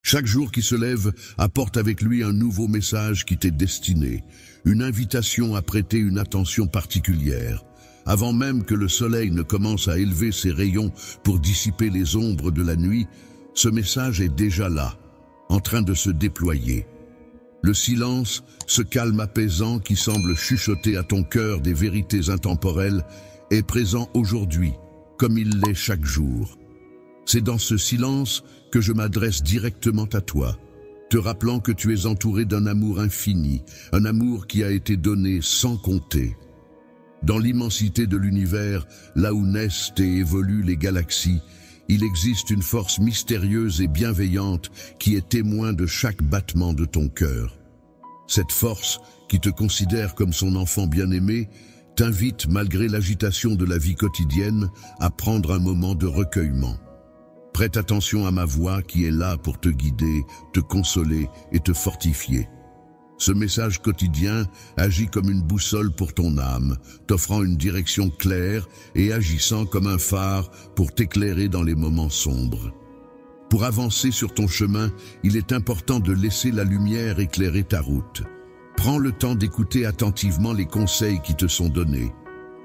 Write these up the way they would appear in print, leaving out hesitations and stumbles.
Chaque jour qui se lève apporte avec lui un nouveau message qui t'est destiné, une invitation à prêter une attention particulière. Avant même que le soleil ne commence à élever ses rayons pour dissiper les ombres de la nuit, ce message est déjà là, en train de se déployer. Le silence, ce calme apaisant qui semble chuchoter à ton cœur des vérités intemporelles, est présent aujourd'hui, comme il l'est chaque jour. C'est dans ce silence que je m'adresse directement à toi, te rappelant que tu es entouré d'un amour infini, un amour qui a été donné sans compter. Dans l'immensité de l'univers, là où naissent et évoluent les galaxies, il existe une force mystérieuse et bienveillante qui est témoin de chaque battement de ton cœur. Cette force, qui te considère comme son enfant bien-aimé, t'invite, malgré l'agitation de la vie quotidienne, à prendre un moment de recueillement. Prête attention à ma voix qui est là pour te guider, te consoler et te fortifier. Ce message quotidien agit comme une boussole pour ton âme, t'offrant une direction claire et agissant comme un phare pour t'éclairer dans les moments sombres. Pour avancer sur ton chemin, il est important de laisser la lumière éclairer ta route. Prends le temps d'écouter attentivement les conseils qui te sont donnés.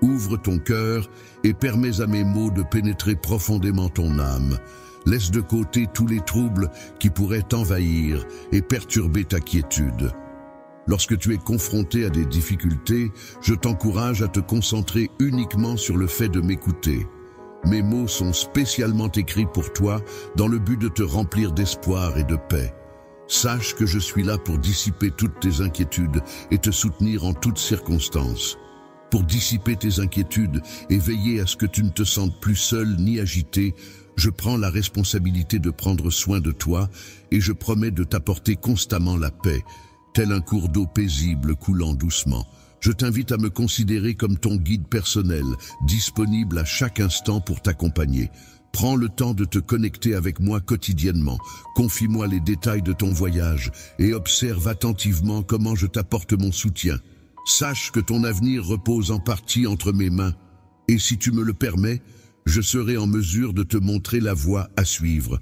Ouvre ton cœur et permets à mes mots de pénétrer profondément ton âme. Laisse de côté tous les troubles qui pourraient t'envahir et perturber ta quiétude. Lorsque tu es confronté à des difficultés, je t'encourage à te concentrer uniquement sur le fait de m'écouter. Mes mots sont spécialement écrits pour toi dans le but de te remplir d'espoir et de paix. Sache que je suis là pour dissiper toutes tes inquiétudes et te soutenir en toutes circonstances. Pour dissiper tes inquiétudes et veiller à ce que tu ne te sentes plus seul ni agité, je prends la responsabilité de prendre soin de toi et je promets de t'apporter constamment la paix, tel un cours d'eau paisible coulant doucement. Je t'invite à me considérer comme ton guide personnel, disponible à chaque instant pour t'accompagner. Prends le temps de te connecter avec moi quotidiennement. Confie-moi les détails de ton voyage et observe attentivement comment je t'apporte mon soutien. Sache que ton avenir repose en partie entre mes mains, et si tu me le permets, je serai en mesure de te montrer la voie à suivre.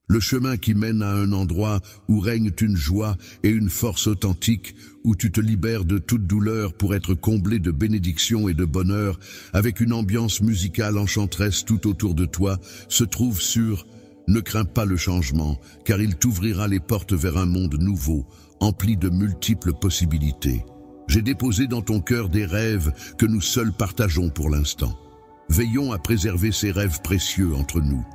Le chemin qui mène à un endroit où règne une joie et une force authentique, où tu te libères de toute douleur pour être comblé de bénédictions et de bonheur, avec une ambiance musicale enchanteresse tout autour de toi, se trouve sur « Ne crains pas le changement, car il t'ouvrira les portes vers un monde nouveau, empli de multiples possibilités. » J'ai déposé dans ton cœur des rêves que nous seuls partageons pour l'instant. Veillons à préserver ces rêves précieux entre nous.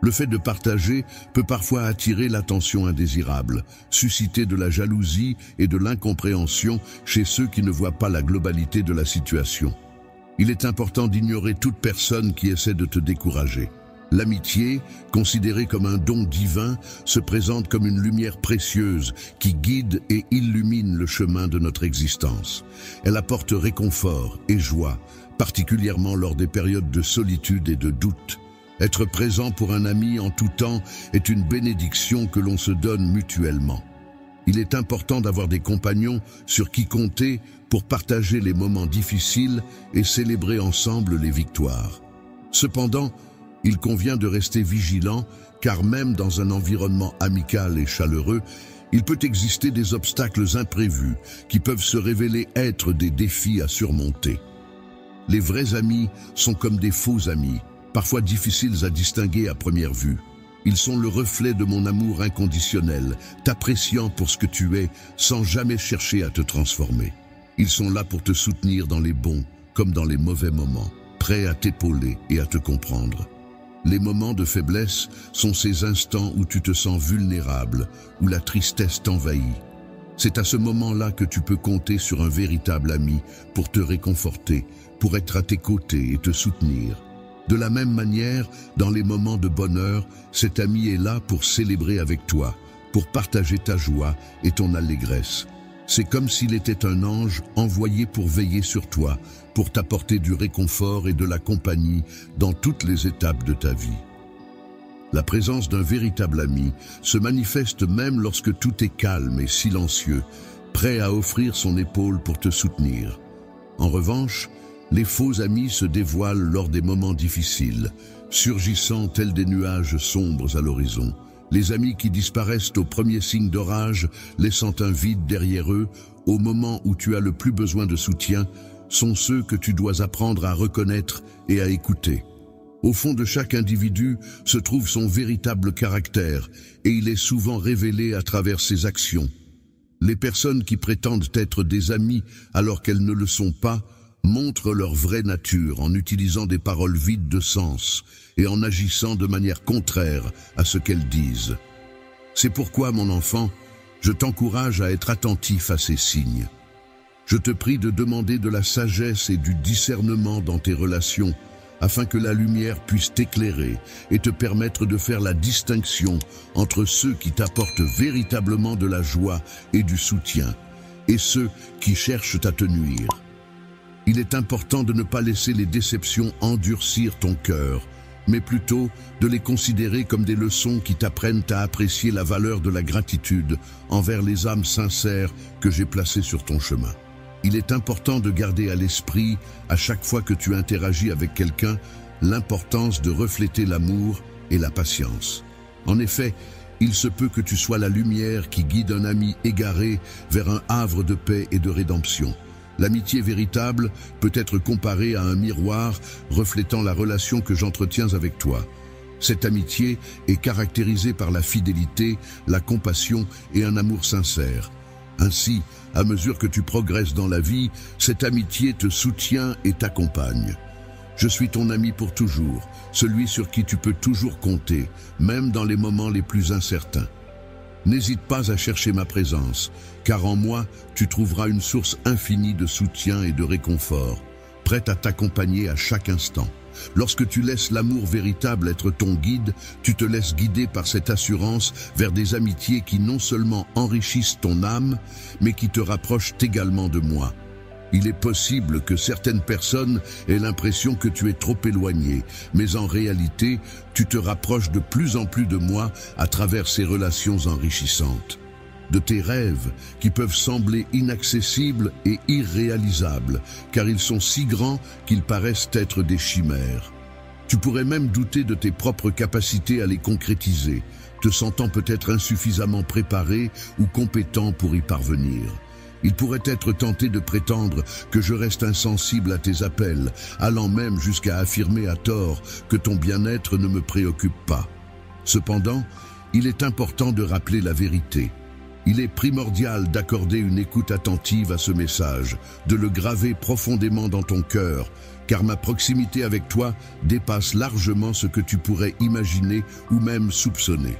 Le fait de partager peut parfois attirer l'attention indésirable, susciter de la jalousie et de l'incompréhension chez ceux qui ne voient pas la globalité de la situation. Il est important d'ignorer toute personne qui essaie de te décourager. L'amitié, considérée comme un don divin, se présente comme une lumière précieuse qui guide et illumine le chemin de notre existence. Elle apporte réconfort et joie, particulièrement lors des périodes de solitude et de doute. Être présent pour un ami en tout temps est une bénédiction que l'on se donne mutuellement. Il est important d'avoir des compagnons sur qui compter pour partager les moments difficiles et célébrer ensemble les victoires. Cependant, il convient de rester vigilant, car même dans un environnement amical et chaleureux, il peut exister des obstacles imprévus qui peuvent se révéler être des défis à surmonter. Les vrais amis sont comme des faux amis, parfois difficiles à distinguer à première vue. Ils sont le reflet de mon amour inconditionnel, t'appréciant pour ce que tu es, sans jamais chercher à te transformer. Ils sont là pour te soutenir dans les bons comme dans les mauvais moments, prêts à t'épauler et à te comprendre. Les moments de faiblesse sont ces instants où tu te sens vulnérable, où la tristesse t'envahit. C'est à ce moment-là que tu peux compter sur un véritable ami pour te réconforter, pour être à tes côtés et te soutenir. De la même manière, dans les moments de bonheur, cet ami est là pour célébrer avec toi, pour partager ta joie et ton allégresse. C'est comme s'il était un ange envoyé pour veiller sur toi, pour t'apporter du réconfort et de la compagnie dans toutes les étapes de ta vie. La présence d'un véritable ami se manifeste même lorsque tout est calme et silencieux, prêt à offrir son épaule pour te soutenir. En revanche, les faux amis se dévoilent lors des moments difficiles, surgissant tels des nuages sombres à l'horizon. Les amis qui disparaissent au premier signe d'orage, laissant un vide derrière eux, au moment où tu as le plus besoin de soutien, sont ceux que tu dois apprendre à reconnaître et à écouter. Au fond de chaque individu se trouve son véritable caractère, et il est souvent révélé à travers ses actions. Les personnes qui prétendent être des amis alors qu'elles ne le sont pas, montrent leur vraie nature en utilisant des paroles vides de sens et en agissant de manière contraire à ce qu'elles disent. C'est pourquoi, mon enfant, je t'encourage à être attentif à ces signes. Je te prie de demander de la sagesse et du discernement dans tes relations, afin que la lumière puisse t'éclairer et te permettre de faire la distinction entre ceux qui t'apportent véritablement de la joie et du soutien, et ceux qui cherchent à te nuire. Il est important de ne pas laisser les déceptions endurcir ton cœur, mais plutôt de les considérer comme des leçons qui t'apprennent à apprécier la valeur de la gratitude envers les âmes sincères que j'ai placées sur ton chemin. Il est important de garder à l'esprit, à chaque fois que tu interagis avec quelqu'un, l'importance de refléter l'amour et la patience. En effet, il se peut que tu sois la lumière qui guide un ami égaré vers un havre de paix et de rédemption. L'amitié véritable peut être comparée à un miroir reflétant la relation que j'entretiens avec toi. Cette amitié est caractérisée par la fidélité, la compassion et un amour sincère. Ainsi, à mesure que tu progresses dans la vie, cette amitié te soutient et t'accompagne. Je suis ton ami pour toujours, celui sur qui tu peux toujours compter, même dans les moments les plus incertains. N'hésite pas à chercher ma présence, car en moi, tu trouveras une source infinie de soutien et de réconfort, prête à t'accompagner à chaque instant. Lorsque tu laisses l'amour véritable être ton guide, tu te laisses guider par cette assurance vers des amitiés qui non seulement enrichissent ton âme, mais qui te rapprochent également de moi. Il est possible que certaines personnes aient l'impression que tu es trop éloigné, mais en réalité, tu te rapproches de plus en plus de moi à travers ces relations enrichissantes. De tes rêves, qui peuvent sembler inaccessibles et irréalisables, car ils sont si grands qu'ils paraissent être des chimères. Tu pourrais même douter de tes propres capacités à les concrétiser, te sentant peut-être insuffisamment préparé ou compétent pour y parvenir. Il pourrait être tenté de prétendre que je reste insensible à tes appels, allant même jusqu'à affirmer à tort que ton bien-être ne me préoccupe pas. Cependant, il est important de rappeler la vérité. Il est primordial d'accorder une écoute attentive à ce message, de le graver profondément dans ton cœur, car ma proximité avec toi dépasse largement ce que tu pourrais imaginer ou même soupçonner.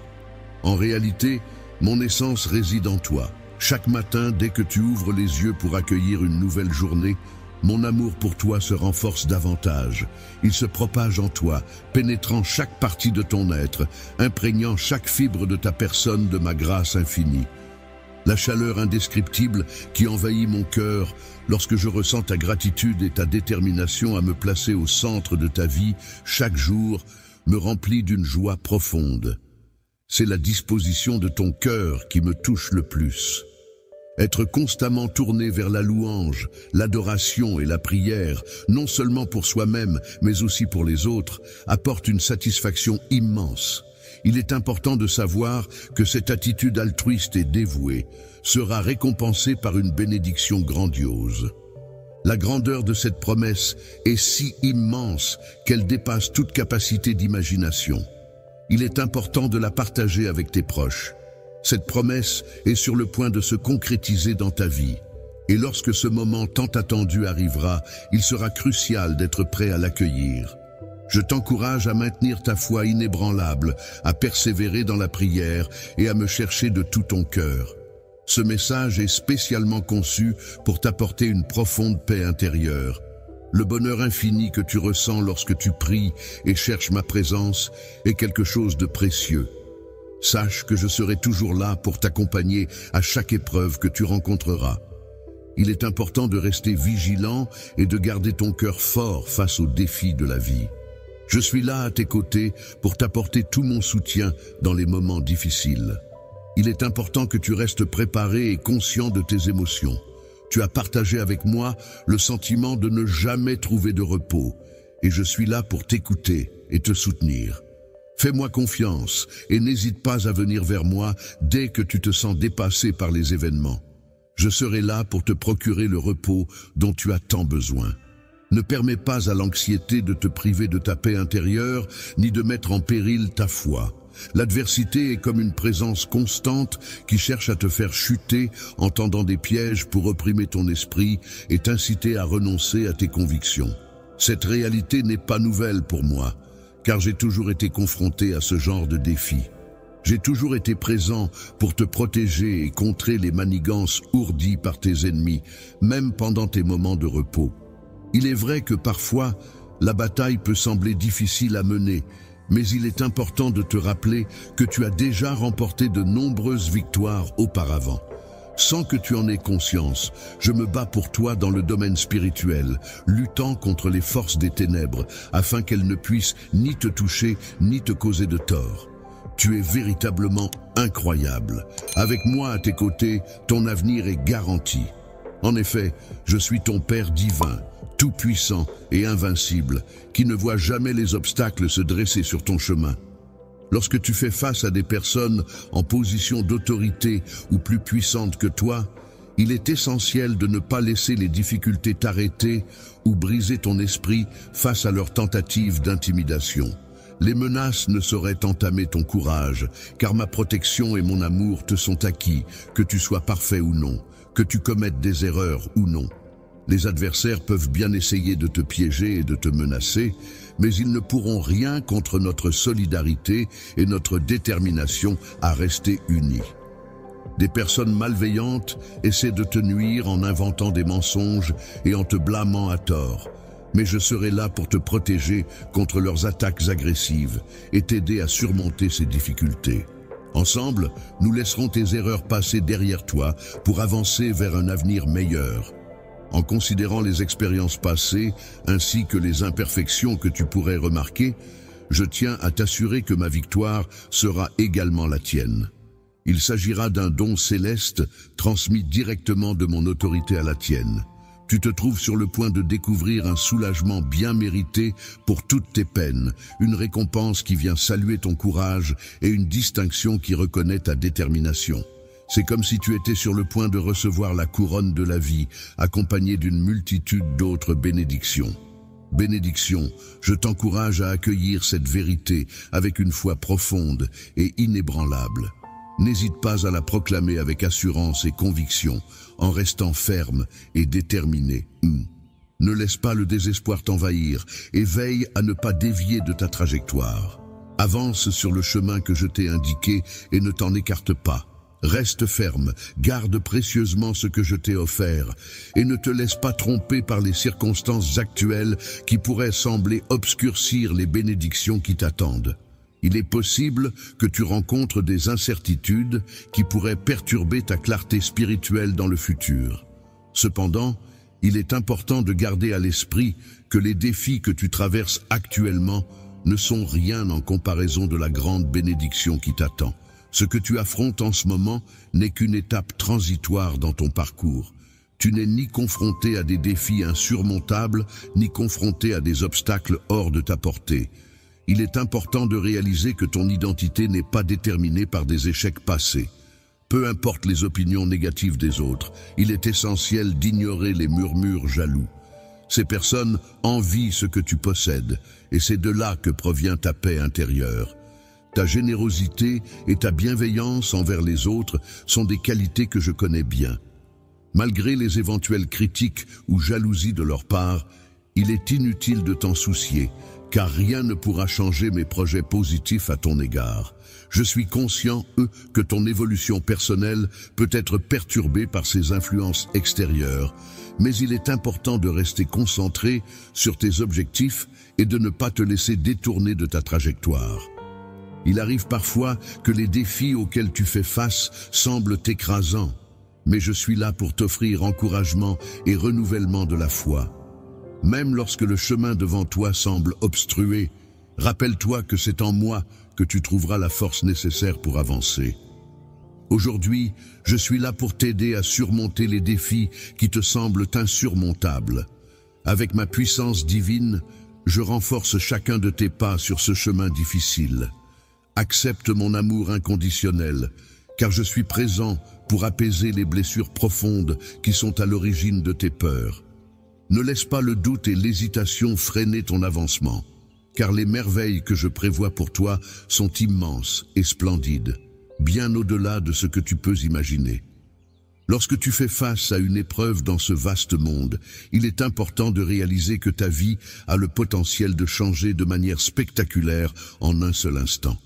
En réalité, mon essence réside en toi. Chaque matin, dès que tu ouvres les yeux pour accueillir une nouvelle journée, mon amour pour toi se renforce davantage. Il se propage en toi, pénétrant chaque partie de ton être, imprégnant chaque fibre de ta personne de ma grâce infinie. La chaleur indescriptible qui envahit mon cœur lorsque je ressens ta gratitude et ta détermination à me placer au centre de ta vie chaque jour me remplit d'une joie profonde. C'est la disposition de ton cœur qui me touche le plus. Être constamment tourné vers la louange, l'adoration et la prière, non seulement pour soi-même, mais aussi pour les autres, apporte une satisfaction immense. Il est important de savoir que cette attitude altruiste et dévouée sera récompensée par une bénédiction grandiose. La grandeur de cette promesse est si immense qu'elle dépasse toute capacité d'imagination. Il est important de la partager avec tes proches. Cette promesse est sur le point de se concrétiser dans ta vie. Et lorsque ce moment tant attendu arrivera, il sera crucial d'être prêt à l'accueillir. Je t'encourage à maintenir ta foi inébranlable, à persévérer dans la prière et à me chercher de tout ton cœur. Ce message est spécialement conçu pour t'apporter une profonde paix intérieure. Le bonheur infini que tu ressens lorsque tu pries et cherches ma présence est quelque chose de précieux. Sache que je serai toujours là pour t'accompagner à chaque épreuve que tu rencontreras. Il est important de rester vigilant et de garder ton cœur fort face aux défis de la vie. Je suis là à tes côtés pour t'apporter tout mon soutien dans les moments difficiles. Il est important que tu restes préparé et conscient de tes émotions. Tu as partagé avec moi le sentiment de ne jamais trouver de repos, et je suis là pour t'écouter et te soutenir. Fais-moi confiance et n'hésite pas à venir vers moi dès que tu te sens dépassé par les événements. Je serai là pour te procurer le repos dont tu as tant besoin. Ne permets pas à l'anxiété de te priver de ta paix intérieure, ni de mettre en péril ta foi. L'adversité est comme une présence constante qui cherche à te faire chuter en tendant des pièges pour opprimer ton esprit et t'inciter à renoncer à tes convictions. Cette réalité n'est pas nouvelle pour moi, car j'ai toujours été confronté à ce genre de défi. J'ai toujours été présent pour te protéger et contrer les manigances ourdies par tes ennemis, même pendant tes moments de repos. Il est vrai que parfois, la bataille peut sembler difficile à mener, mais il est important de te rappeler que tu as déjà remporté de nombreuses victoires auparavant. Sans que tu en aies conscience, je me bats pour toi dans le domaine spirituel, luttant contre les forces des ténèbres, afin qu'elles ne puissent ni te toucher, ni te causer de tort. Tu es véritablement incroyable. Avec moi à tes côtés, ton avenir est garanti. En effet, je suis ton Père divin, tout-puissant et invincible, qui ne voit jamais les obstacles se dresser sur ton chemin. Lorsque tu fais face à des personnes en position d'autorité ou plus puissantes que toi, il est essentiel de ne pas laisser les difficultés t'arrêter ou briser ton esprit face à leurs tentatives d'intimidation. Les menaces ne sauraient entamer ton courage, car ma protection et mon amour te sont acquis, que tu sois parfait ou non, que tu commettes des erreurs ou non. Les adversaires peuvent bien essayer de te piéger et de te menacer, mais ils ne pourront rien contre notre solidarité et notre détermination à rester unis. Des personnes malveillantes essaient de te nuire en inventant des mensonges et en te blâmant à tort. Mais je serai là pour te protéger contre leurs attaques agressives et t'aider à surmonter ces difficultés. Ensemble, nous laisserons tes erreurs passer derrière toi pour avancer vers un avenir meilleur. En considérant les expériences passées ainsi que les imperfections que tu pourrais remarquer, je tiens à t'assurer que ma victoire sera également la tienne. Il s'agira d'un don céleste transmis directement de mon autorité à la tienne. Tu te trouves sur le point de découvrir un soulagement bien mérité pour toutes tes peines, une récompense qui vient saluer ton courage et une distinction qui reconnaît ta détermination. C'est comme si tu étais sur le point de recevoir la couronne de la vie, accompagnée d'une multitude d'autres bénédictions. Bénédiction, je t'encourage à accueillir cette vérité avec une foi profonde et inébranlable. N'hésite pas à la proclamer avec assurance et conviction, en restant ferme et déterminé. Ne laisse pas le désespoir t'envahir et veille à ne pas dévier de ta trajectoire. Avance sur le chemin que je t'ai indiqué et ne t'en écarte pas. Reste ferme, garde précieusement ce que je t'ai offert et ne te laisse pas tromper par les circonstances actuelles qui pourraient sembler obscurcir les bénédictions qui t'attendent. Il est possible que tu rencontres des incertitudes qui pourraient perturber ta clarté spirituelle dans le futur. Cependant, il est important de garder à l'esprit que les défis que tu traverses actuellement ne sont rien en comparaison de la grande bénédiction qui t'attend. Ce que tu affrontes en ce moment n'est qu'une étape transitoire dans ton parcours. Tu n'es ni confronté à des défis insurmontables, ni confronté à des obstacles hors de ta portée. Il est important de réaliser que ton identité n'est pas déterminée par des échecs passés. Peu importe les opinions négatives des autres, il est essentiel d'ignorer les murmures jaloux. Ces personnes envient ce que tu possèdes, et c'est de là que provient ta paix intérieure. Ta générosité et ta bienveillance envers les autres sont des qualités que je connais bien. Malgré les éventuelles critiques ou jalousies de leur part, il est inutile de t'en soucier, car rien ne pourra changer mes projets positifs à ton égard. Je suis conscient, que ton évolution personnelle peut être perturbée par ces influences extérieures, mais il est important de rester concentré sur tes objectifs et de ne pas te laisser détourner de ta trajectoire. Il arrive parfois que les défis auxquels tu fais face semblent écrasants, mais je suis là pour t'offrir encouragement et renouvellement de la foi. Même lorsque le chemin devant toi semble obstrué, rappelle-toi que c'est en moi que tu trouveras la force nécessaire pour avancer. Aujourd'hui, je suis là pour t'aider à surmonter les défis qui te semblent insurmontables. Avec ma puissance divine, je renforce chacun de tes pas sur ce chemin difficile. Accepte mon amour inconditionnel, car je suis présent pour apaiser les blessures profondes qui sont à l'origine de tes peurs. Ne laisse pas le doute et l'hésitation freiner ton avancement, car les merveilles que je prévois pour toi sont immenses et splendides, bien au-delà de ce que tu peux imaginer. Lorsque tu fais face à une épreuve dans ce vaste monde, il est important de réaliser que ta vie a le potentiel de changer de manière spectaculaire en un seul instant.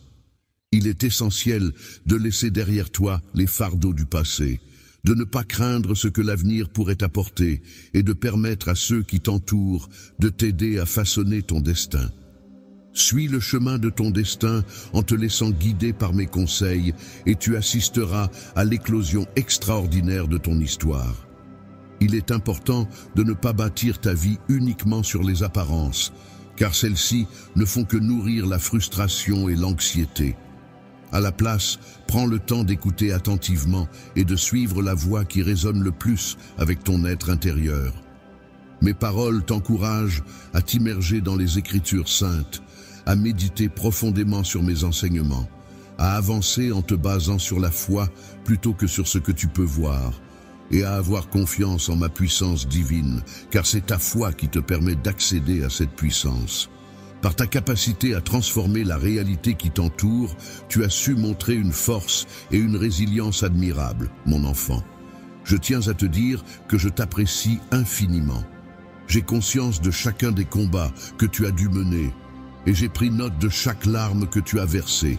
Il est essentiel de laisser derrière toi les fardeaux du passé, de ne pas craindre ce que l'avenir pourrait apporter et de permettre à ceux qui t'entourent de t'aider à façonner ton destin. Suis le chemin de ton destin en te laissant guider par mes conseils et tu assisteras à l'éclosion extraordinaire de ton histoire. Il est important de ne pas bâtir ta vie uniquement sur les apparences, car celles-ci ne font que nourrir la frustration et l'anxiété. À la place, prends le temps d'écouter attentivement et de suivre la voix qui résonne le plus avec ton être intérieur. Mes paroles t'encouragent à t'immerger dans les Écritures saintes, à méditer profondément sur mes enseignements, à avancer en te basant sur la foi plutôt que sur ce que tu peux voir, et à avoir confiance en ma puissance divine, car c'est ta foi qui te permet d'accéder à cette puissance. Par ta capacité à transformer la réalité qui t'entoure, tu as su montrer une force et une résilience admirables, mon enfant. Je tiens à te dire que je t'apprécie infiniment. J'ai conscience de chacun des combats que tu as dû mener, et j'ai pris note de chaque larme que tu as versée.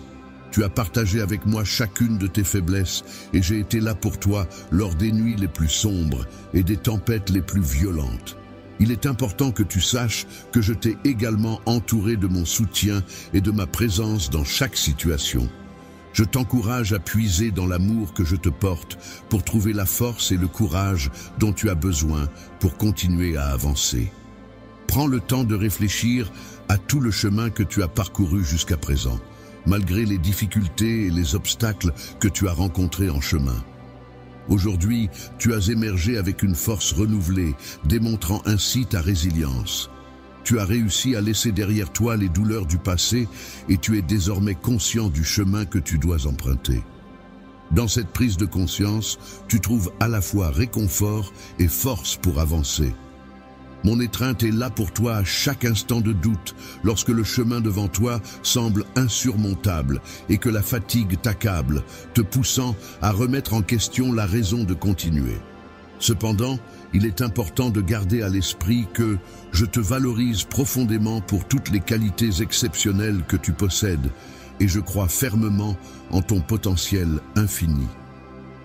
Tu as partagé avec moi chacune de tes faiblesses, et j'ai été là pour toi lors des nuits les plus sombres et des tempêtes les plus violentes. Il est important que tu saches que je t'ai également entouré de mon soutien et de ma présence dans chaque situation. Je t'encourage à puiser dans l'amour que je te porte pour trouver la force et le courage dont tu as besoin pour continuer à avancer. Prends le temps de réfléchir à tout le chemin que tu as parcouru jusqu'à présent, malgré les difficultés et les obstacles que tu as rencontrés en chemin. Aujourd'hui, tu as émergé avec une force renouvelée, démontrant ainsi ta résilience. Tu as réussi à laisser derrière toi les douleurs du passé et tu es désormais conscient du chemin que tu dois emprunter. Dans cette prise de conscience, tu trouves à la fois réconfort et force pour avancer. Mon étreinte est là pour toi à chaque instant de doute, lorsque le chemin devant toi semble insurmontable et que la fatigue t'accable, te poussant à remettre en question la raison de continuer. Cependant, il est important de garder à l'esprit que je te valorise profondément pour toutes les qualités exceptionnelles que tu possèdes et je crois fermement en ton potentiel infini.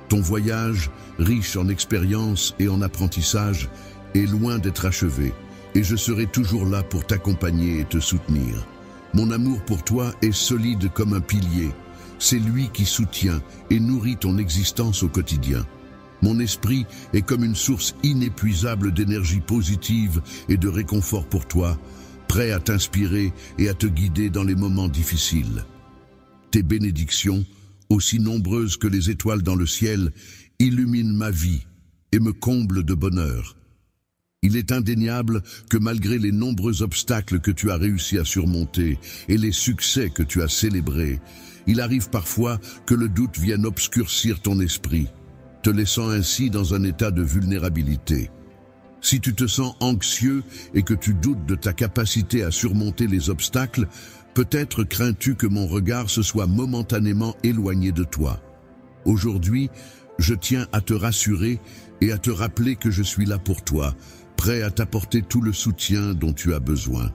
Ton voyage, riche en expériences et en apprentissage, est loin d'être achevé, et je serai toujours là pour t'accompagner et te soutenir. Mon amour pour toi est solide comme un pilier. C'est lui qui soutient et nourrit ton existence au quotidien. Mon esprit est comme une source inépuisable d'énergie positive et de réconfort pour toi, prêt à t'inspirer et à te guider dans les moments difficiles. Tes bénédictions, aussi nombreuses que les étoiles dans le ciel, illuminent ma vie et me comblent de bonheur. Il est indéniable que malgré les nombreux obstacles que tu as réussi à surmonter et les succès que tu as célébrés, il arrive parfois que le doute vienne obscurcir ton esprit, te laissant ainsi dans un état de vulnérabilité. Si tu te sens anxieux et que tu doutes de ta capacité à surmonter les obstacles, peut-être crains-tu que mon regard se soit momentanément éloigné de toi. Aujourd'hui, je tiens à te rassurer et à te rappeler que je suis là pour toi, prêt à t'apporter tout le soutien dont tu as besoin.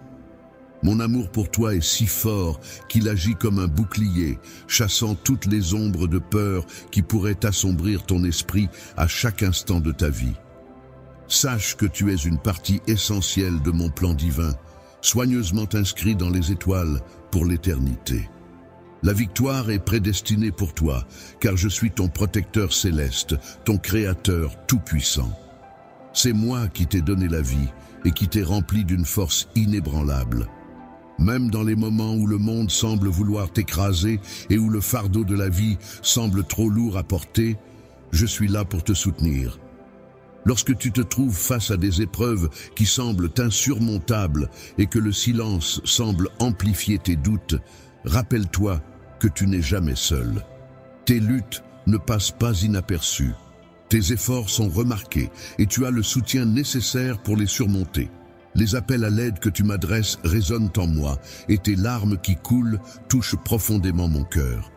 Mon amour pour toi est si fort qu'il agit comme un bouclier, chassant toutes les ombres de peur qui pourraient assombrir ton esprit à chaque instant de ta vie. Sache que tu es une partie essentielle de mon plan divin, soigneusement inscrit dans les étoiles pour l'éternité. La victoire est prédestinée pour toi, car je suis ton protecteur céleste, ton créateur tout-puissant. C'est moi qui t'ai donné la vie et qui t'ai rempli d'une force inébranlable. Même dans les moments où le monde semble vouloir t'écraser et où le fardeau de la vie semble trop lourd à porter, je suis là pour te soutenir. Lorsque tu te trouves face à des épreuves qui semblent insurmontables et que le silence semble amplifier tes doutes, rappelle-toi que tu n'es jamais seul. Tes luttes ne passent pas inaperçues. Tes efforts sont remarqués et tu as le soutien nécessaire pour les surmonter. Les appels à l'aide que tu m'adresses résonnent en moi et tes larmes qui coulent touchent profondément mon cœur.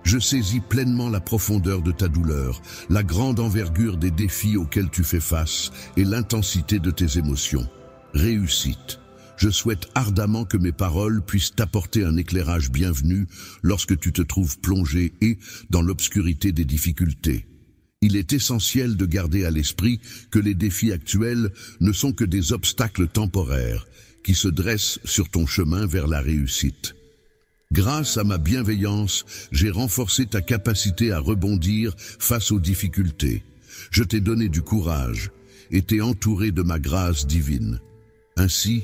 Je saisis pleinement la profondeur de ta douleur, la grande envergure des défis auxquels tu fais face et l'intensité de tes émotions. Réussite. Je souhaite ardemment que mes paroles puissent t'apporter un éclairage bienvenu lorsque tu te trouves plongé dans l'obscurité des difficultés. Il est essentiel de garder à l'esprit que les défis actuels ne sont que des obstacles temporaires qui se dressent sur ton chemin vers la réussite. Grâce à ma bienveillance, j'ai renforcé ta capacité à rebondir face aux difficultés. Je t'ai donné du courage et t'ai entouré de ma grâce divine. Ainsi,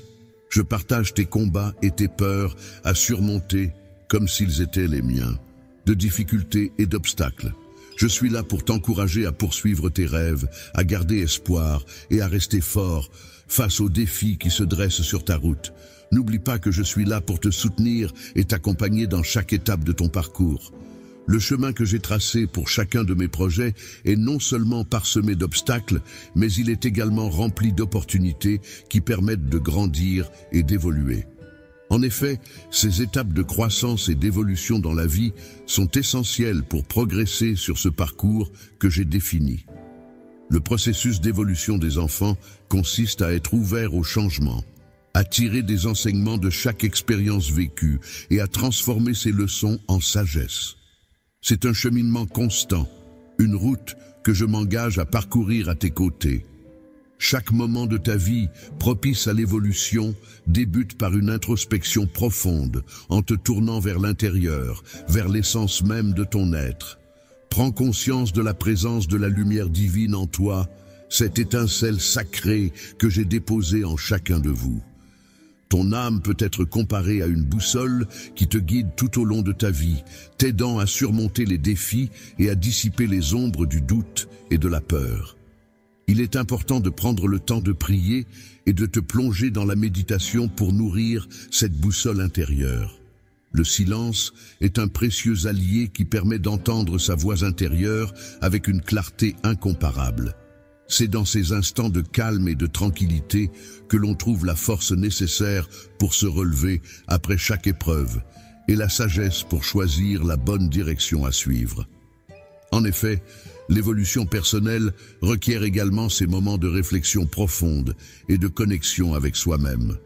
je partage tes combats et tes peurs à surmonter comme s'ils étaient les miens, de difficultés et d'obstacles. Je suis là pour t'encourager à poursuivre tes rêves, à garder espoir et à rester fort face aux défis qui se dressent sur ta route. N'oublie pas que je suis là pour te soutenir et t'accompagner dans chaque étape de ton parcours. Le chemin que j'ai tracé pour chacun de mes projets est non seulement parsemé d'obstacles, mais il est également rempli d'opportunités qui permettent de grandir et d'évoluer. En effet, ces étapes de croissance et d'évolution dans la vie sont essentielles pour progresser sur ce parcours que j'ai défini. Le processus d'évolution des enfants consiste à être ouvert au changement, à tirer des enseignements de chaque expérience vécue et à transformer ces leçons en sagesse. C'est un cheminement constant, une route que je m'engage à parcourir à tes côtés. Chaque moment de ta vie, propice à l'évolution, débute par une introspection profonde, en te tournant vers l'intérieur, vers l'essence même de ton être. Prends conscience de la présence de la lumière divine en toi, cette étincelle sacrée que j'ai déposée en chacun de vous. Ton âme peut être comparée à une boussole qui te guide tout au long de ta vie, t'aidant à surmonter les défis et à dissiper les ombres du doute et de la peur. Il est important de prendre le temps de prier et de te plonger dans la méditation pour nourrir cette boussole intérieure. Le silence est un précieux allié qui permet d'entendre sa voix intérieure avec une clarté incomparable. C'est dans ces instants de calme et de tranquillité que l'on trouve la force nécessaire pour se relever après chaque épreuve et la sagesse pour choisir la bonne direction à suivre. En effet, l'évolution personnelle requiert également ces moments de réflexion profonde et de connexion avec soi-même.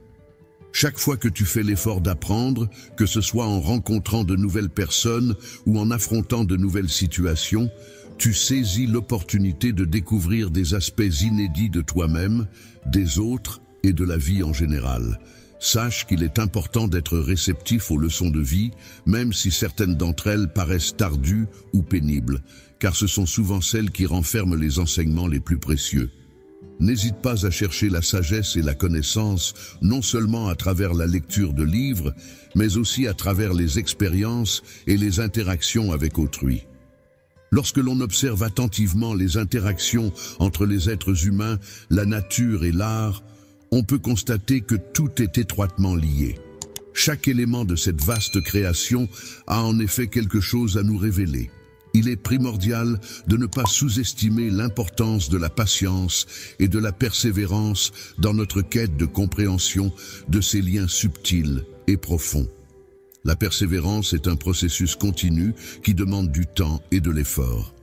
Chaque fois que tu fais l'effort d'apprendre, que ce soit en rencontrant de nouvelles personnes ou en affrontant de nouvelles situations, tu saisis l'opportunité de découvrir des aspects inédits de toi-même, des autres et de la vie en général. Sache qu'il est important d'être réceptif aux leçons de vie, même si certaines d'entre elles paraissent ardues ou pénibles, car ce sont souvent celles qui renferment les enseignements les plus précieux. N'hésite pas à chercher la sagesse et la connaissance, non seulement à travers la lecture de livres, mais aussi à travers les expériences et les interactions avec autrui. Lorsque l'on observe attentivement les interactions entre les êtres humains, la nature et l'art, on peut constater que tout est étroitement lié. Chaque élément de cette vaste création a en effet quelque chose à nous révéler. Il est primordial de ne pas sous-estimer l'importance de la patience et de la persévérance dans notre quête de compréhension de ces liens subtils et profonds. La persévérance est un processus continu qui demande du temps et de l'effort.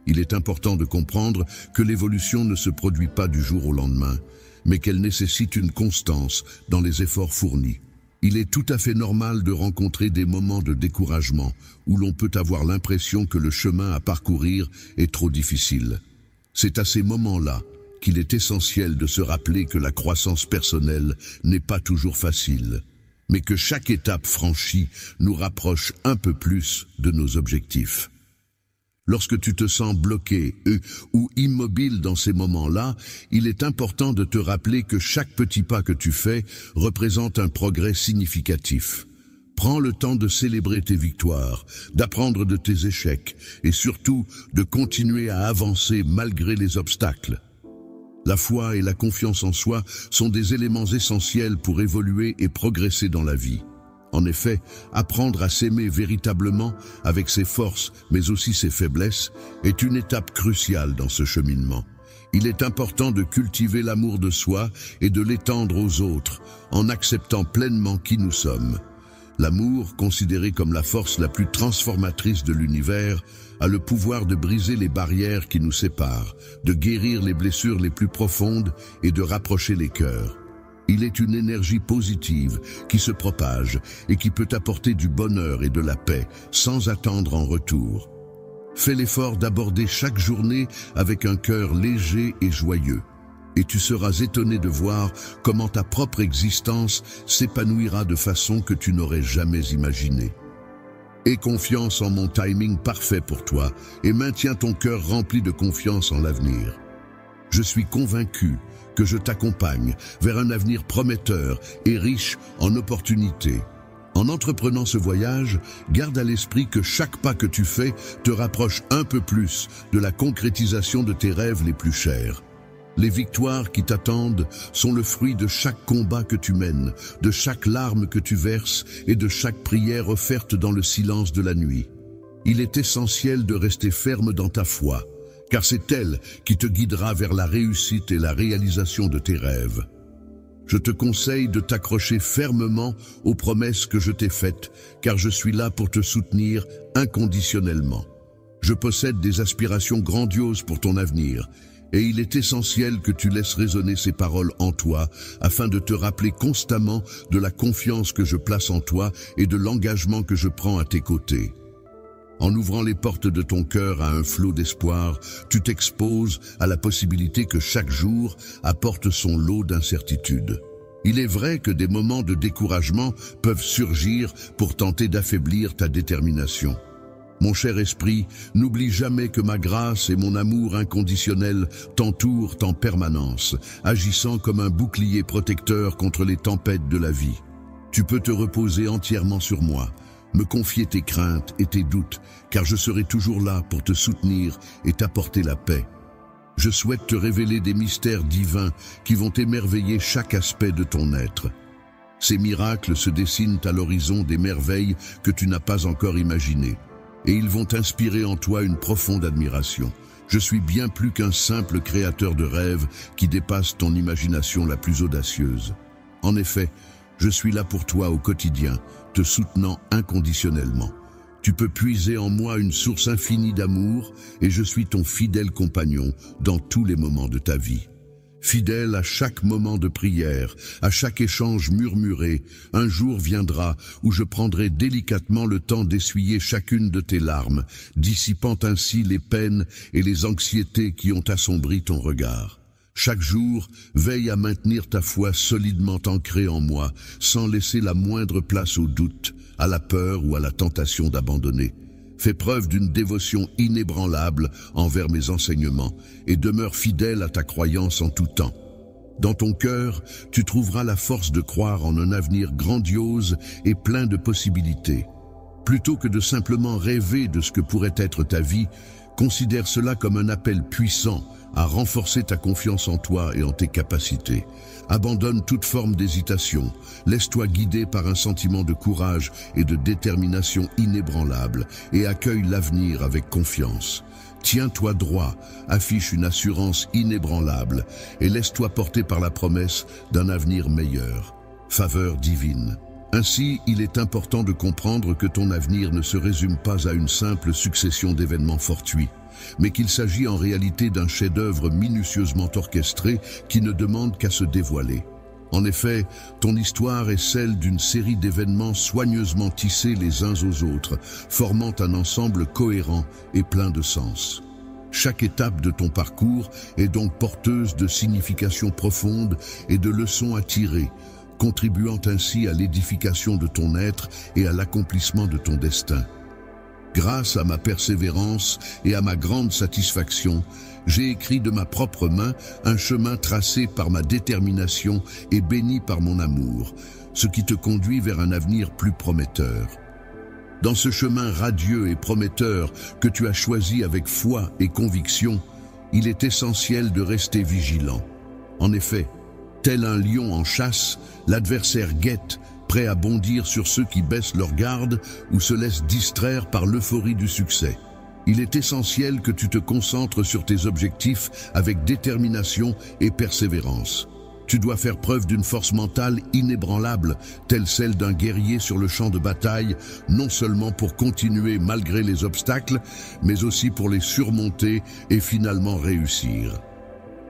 Il est important de comprendre que l'évolution ne se produit pas du jour au lendemain, mais qu'elle nécessite une constance dans les efforts fournis. Il est tout à fait normal de rencontrer des moments de découragement où l'on peut avoir l'impression que le chemin à parcourir est trop difficile. C'est à ces moments-là qu'il est essentiel de se rappeler que la croissance personnelle n'est pas toujours facile, mais que chaque étape franchie nous rapproche un peu plus de nos objectifs. Lorsque tu te sens bloqué ou immobile dans ces moments-là, il est important de te rappeler que chaque petit pas que tu fais représente un progrès significatif. Prends le temps de célébrer tes victoires, d'apprendre de tes échecs et surtout de continuer à avancer malgré les obstacles. La foi et la confiance en soi sont des éléments essentiels pour évoluer et progresser dans la vie. En effet, apprendre à s'aimer véritablement, avec ses forces, mais aussi ses faiblesses, est une étape cruciale dans ce cheminement. Il est important de cultiver l'amour de soi et de l'étendre aux autres, en acceptant pleinement qui nous sommes. L'amour, considéré comme la force la plus transformatrice de l'univers, a le pouvoir de briser les barrières qui nous séparent, de guérir les blessures les plus profondes et de rapprocher les cœurs. Il est une énergie positive qui se propage et qui peut apporter du bonheur et de la paix sans attendre en retour. Fais l'effort d'aborder chaque journée avec un cœur léger et joyeux, et tu seras étonné de voir comment ta propre existence s'épanouira de façon que tu n'aurais jamais imaginée. Aie confiance en mon timing parfait pour toi et maintiens ton cœur rempli de confiance en l'avenir. Je suis convaincu que je t'accompagne vers un avenir prometteur et riche en opportunités. En entreprenant ce voyage, garde à l'esprit que chaque pas que tu fais te rapproche un peu plus de la concrétisation de tes rêves les plus chers. Les victoires qui t'attendent sont le fruit de chaque combat que tu mènes, de chaque larme que tu verses et de chaque prière offerte dans le silence de la nuit. Il est essentiel de rester ferme dans ta foi, car c'est elle qui te guidera vers la réussite et la réalisation de tes rêves. Je te conseille de t'accrocher fermement aux promesses que je t'ai faites, car je suis là pour te soutenir inconditionnellement. Je possède des aspirations grandioses pour ton avenir, et il est essentiel que tu laisses résonner ces paroles en toi, afin de te rappeler constamment de la confiance que je place en toi et de l'engagement que je prends à tes côtés. En ouvrant les portes de ton cœur à un flot d'espoir, tu t'exposes à la possibilité que chaque jour apporte son lot d'incertitudes. Il est vrai que des moments de découragement peuvent surgir pour tenter d'affaiblir ta détermination. Mon cher esprit, n'oublie jamais que ma grâce et mon amour inconditionnel t'entourent en permanence, agissant comme un bouclier protecteur contre les tempêtes de la vie. Tu peux te reposer entièrement sur moi, me confier tes craintes et tes doutes, car je serai toujours là pour te soutenir et t'apporter la paix. Je souhaite te révéler des mystères divins qui vont émerveiller chaque aspect de ton être. Ces miracles se dessinent à l'horizon des merveilles que tu n'as pas encore imaginées, et ils vont inspirer en toi une profonde admiration. Je suis bien plus qu'un simple créateur de rêves qui dépasse ton imagination la plus audacieuse. En effet, je suis là pour toi au quotidien, te soutenant inconditionnellement. Tu peux puiser en moi une source infinie d'amour et je suis ton fidèle compagnon dans tous les moments de ta vie. Fidèle à chaque moment de prière, à chaque échange murmuré, un jour viendra où je prendrai délicatement le temps d'essuyer chacune de tes larmes, dissipant ainsi les peines et les anxiétés qui ont assombri ton regard. Chaque jour, veille à maintenir ta foi solidement ancrée en moi, sans laisser la moindre place au doute, à la peur ou à la tentation d'abandonner. Fais preuve d'une dévotion inébranlable envers mes enseignements et demeure fidèle à ta croyance en tout temps. Dans ton cœur, tu trouveras la force de croire en un avenir grandiose et plein de possibilités. Plutôt que de simplement rêver de ce que pourrait être ta vie, considère cela comme un appel puissant à renforcer ta confiance en toi et en tes capacités. Abandonne toute forme d'hésitation, laisse-toi guider par un sentiment de courage et de détermination inébranlable et accueille l'avenir avec confiance. Tiens-toi droit, affiche une assurance inébranlable et laisse-toi porter par la promesse d'un avenir meilleur. Faveur divine. Ainsi, il est important de comprendre que ton avenir ne se résume pas à une simple succession d'événements fortuits, mais qu'il s'agit en réalité d'un chef-d'œuvre minutieusement orchestré qui ne demande qu'à se dévoiler. En effet, ton histoire est celle d'une série d'événements soigneusement tissés les uns aux autres, formant un ensemble cohérent et plein de sens. Chaque étape de ton parcours est donc porteuse de significations profondes et de leçons à tirer, contribuant ainsi à l'édification de ton être et à l'accomplissement de ton destin. Grâce à ma persévérance et à ma grande satisfaction, j'ai écrit de ma propre main un chemin tracé par ma détermination et béni par mon amour, ce qui te conduit vers un avenir plus prometteur. Dans ce chemin radieux et prometteur que tu as choisi avec foi et conviction, il est essentiel de rester vigilant. En effet, tel un lion en chasse, l'adversaire guette, prêt à bondir sur ceux qui baissent leur garde ou se laissent distraire par l'euphorie du succès. Il est essentiel que tu te concentres sur tes objectifs avec détermination et persévérance. Tu dois faire preuve d'une force mentale inébranlable, telle celle d'un guerrier sur le champ de bataille, non seulement pour continuer malgré les obstacles, mais aussi pour les surmonter et finalement réussir.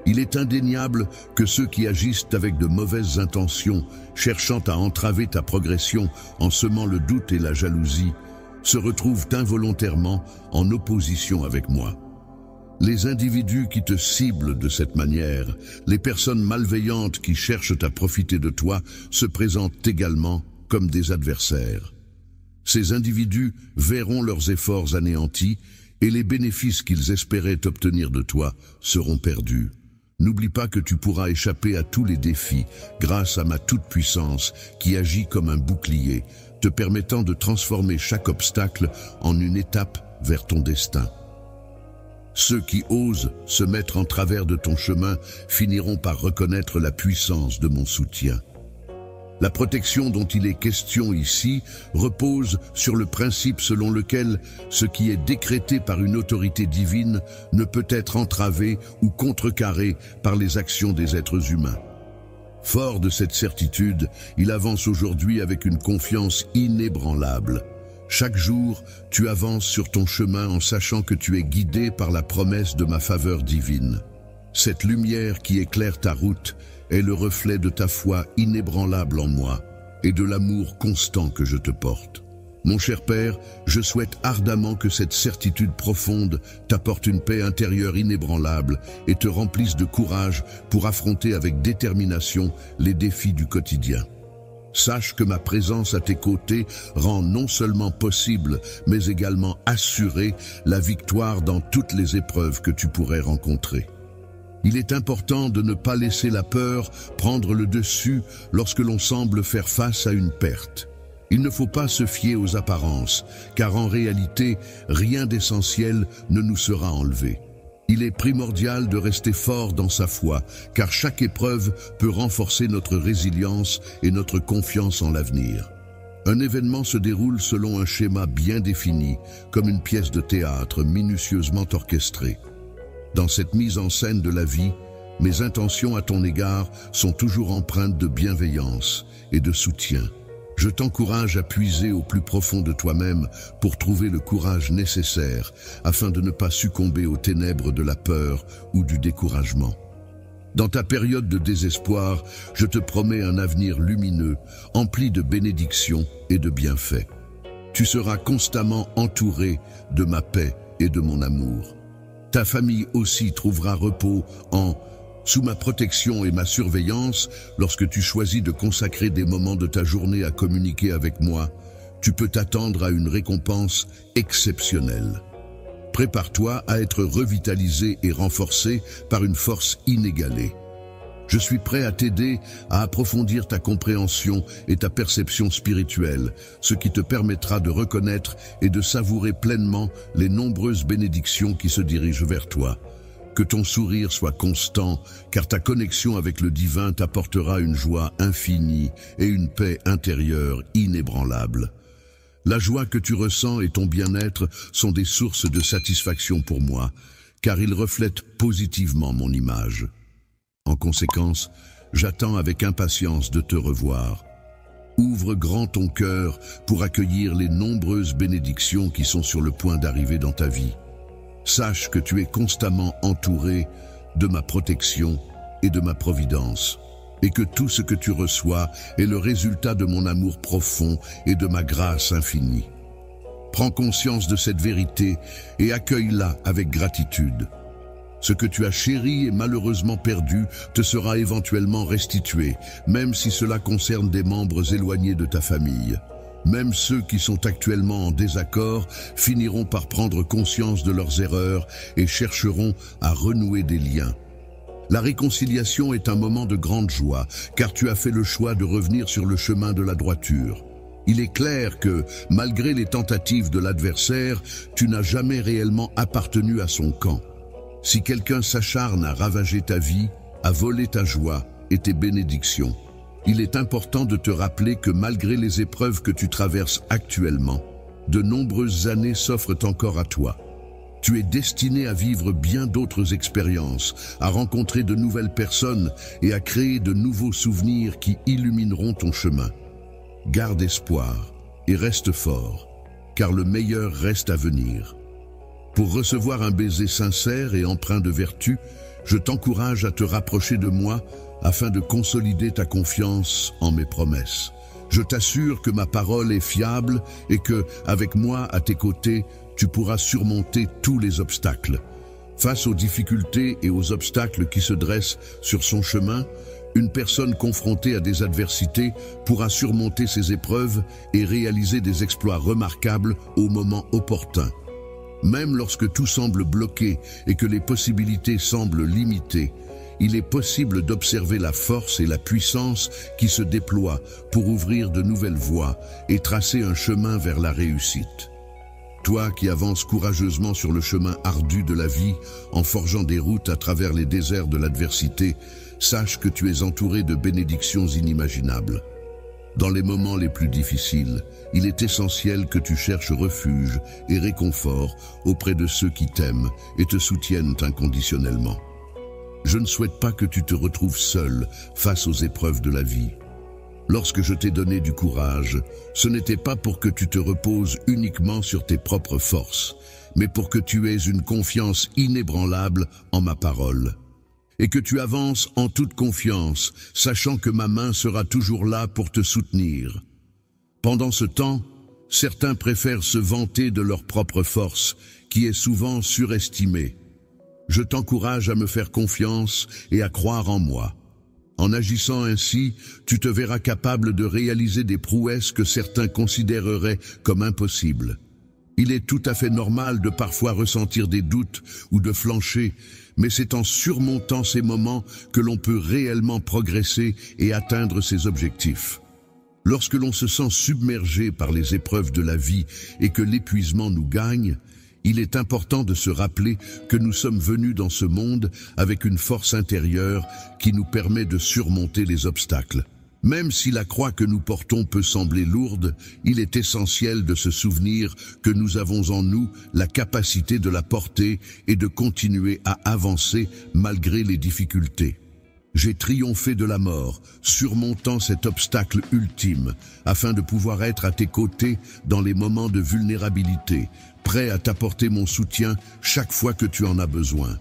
Il est indéniable que ceux qui agissent avec de mauvaises intentions, cherchant à entraver ta progression en semant le doute et la jalousie, se retrouvent involontairement en opposition avec moi. Les individus qui te ciblent de cette manière, les personnes malveillantes qui cherchent à profiter de toi, se présentent également comme des adversaires. Ces individus verront leurs efforts anéantis et les bénéfices qu'ils espéraient obtenir de toi seront perdus. N'oublie pas que tu pourras échapper à tous les défis grâce à ma toute-puissance qui agit comme un bouclier, te permettant de transformer chaque obstacle en une étape vers ton destin. Ceux qui osent se mettre en travers de ton chemin finiront par reconnaître la puissance de mon soutien. La protection dont il est question ici repose sur le principe selon lequel ce qui est décrété par une autorité divine ne peut être entravé ou contrecarré par les actions des êtres humains. Fort de cette certitude, il avance aujourd'hui avec une confiance inébranlable. Chaque jour, tu avances sur ton chemin en sachant que tu es guidé par la promesse de ma faveur divine. Cette lumière qui éclaire ta route est le reflet de ta foi inébranlable en moi et de l'amour constant que je te porte. Mon cher Père, je souhaite ardemment que cette certitude profonde t'apporte une paix intérieure inébranlable et te remplisse de courage pour affronter avec détermination les défis du quotidien. Sache que ma présence à tes côtés rend non seulement possible, mais également assurée la victoire dans toutes les épreuves que tu pourrais rencontrer. Il est important de ne pas laisser la peur prendre le dessus lorsque l'on semble faire face à une perte. Il ne faut pas se fier aux apparences, car en réalité, rien d'essentiel ne nous sera enlevé. Il est primordial de rester fort dans sa foi, car chaque épreuve peut renforcer notre résilience et notre confiance en l'avenir. Un événement se déroule selon un schéma bien défini, comme une pièce de théâtre minutieusement orchestrée. Dans cette mise en scène de la vie, mes intentions à ton égard sont toujours empreintes de bienveillance et de soutien. Je t'encourage à puiser au plus profond de toi-même pour trouver le courage nécessaire afin de ne pas succomber aux ténèbres de la peur ou du découragement. Dans ta période de désespoir, je te promets un avenir lumineux, empli de bénédictions et de bienfaits. Tu seras constamment entouré de ma paix et de mon amour. Ta famille aussi trouvera repos sous ma protection et ma surveillance. Lorsque tu choisis de consacrer des moments de ta journée à communiquer avec moi, tu peux t'attendre à une récompense exceptionnelle. Prépare-toi à être revitalisé et renforcé par une force inégalée. Je suis prêt à t'aider à approfondir ta compréhension et ta perception spirituelle, ce qui te permettra de reconnaître et de savourer pleinement les nombreuses bénédictions qui se dirigent vers toi. Que ton sourire soit constant, car ta connexion avec le divin t'apportera une joie infinie et une paix intérieure inébranlable. La joie que tu ressens et ton bien-être sont des sources de satisfaction pour moi, car ils reflètent positivement mon image. En conséquence, j'attends avec impatience de te revoir. Ouvre grand ton cœur pour accueillir les nombreuses bénédictions qui sont sur le point d'arriver dans ta vie. Sache que tu es constamment entouré de ma protection et de ma providence, et que tout ce que tu reçois est le résultat de mon amour profond et de ma grâce infinie. Prends conscience de cette vérité et accueille-la avec gratitude. Ce que tu as chéri et malheureusement perdu te sera éventuellement restitué, même si cela concerne des membres éloignés de ta famille. Même ceux qui sont actuellement en désaccord finiront par prendre conscience de leurs erreurs et chercheront à renouer des liens. La réconciliation est un moment de grande joie, car tu as fait le choix de revenir sur le chemin de la droiture. Il est clair que, malgré les tentatives de l'adversaire, tu n'as jamais réellement appartenu à son camp. Si quelqu'un s'acharne à ravager ta vie, à voler ta joie et tes bénédictions, il est important de te rappeler que malgré les épreuves que tu traverses actuellement, de nombreuses années s'offrent encore à toi. Tu es destiné à vivre bien d'autres expériences, à rencontrer de nouvelles personnes et à créer de nouveaux souvenirs qui illumineront ton chemin. Garde espoir et reste fort, car le meilleur reste à venir. Pour recevoir un baiser sincère et empreint de vertu, je t'encourage à te rapprocher de moi afin de consolider ta confiance en mes promesses. Je t'assure que ma parole est fiable et que, avec moi à tes côtés, tu pourras surmonter tous les obstacles. Face aux difficultés et aux obstacles qui se dressent sur son chemin, une personne confrontée à des adversités pourra surmonter ces épreuves et réaliser des exploits remarquables au moment opportun. Même lorsque tout semble bloqué et que les possibilités semblent limitées, il est possible d'observer la force et la puissance qui se déploient pour ouvrir de nouvelles voies et tracer un chemin vers la réussite. Toi qui avances courageusement sur le chemin ardu de la vie, en forgeant des routes à travers les déserts de l'adversité, sache que tu es entouré de bénédictions inimaginables. Dans les moments les plus difficiles, il est essentiel que tu cherches refuge et réconfort auprès de ceux qui t'aiment et te soutiennent inconditionnellement. Je ne souhaite pas que tu te retrouves seul face aux épreuves de la vie. Lorsque je t'ai donné du courage, ce n'était pas pour que tu te reposes uniquement sur tes propres forces, mais pour que tu aies une confiance inébranlable en ma parole. Et que tu avances en toute confiance, sachant que ma main sera toujours là pour te soutenir. Pendant ce temps, certains préfèrent se vanter de leur propre force, qui est souvent surestimée. Je t'encourage à me faire confiance et à croire en moi. En agissant ainsi, tu te verras capable de réaliser des prouesses que certains considéreraient comme impossibles. Il est tout à fait normal de parfois ressentir des doutes ou de flancher, mais c'est en surmontant ces moments que l'on peut réellement progresser et atteindre ses objectifs. Lorsque l'on se sent submergé par les épreuves de la vie et que l'épuisement nous gagne, il est important de se rappeler que nous sommes venus dans ce monde avec une force intérieure qui nous permet de surmonter les obstacles. Même si la croix que nous portons peut sembler lourde, il est essentiel de se souvenir que nous avons en nous la capacité de la porter et de continuer à avancer malgré les difficultés. J'ai triomphé de la mort, surmontant cet obstacle ultime, afin de pouvoir être à tes côtés dans les moments de vulnérabilité, prêt à t'apporter mon soutien chaque fois que tu en as besoin.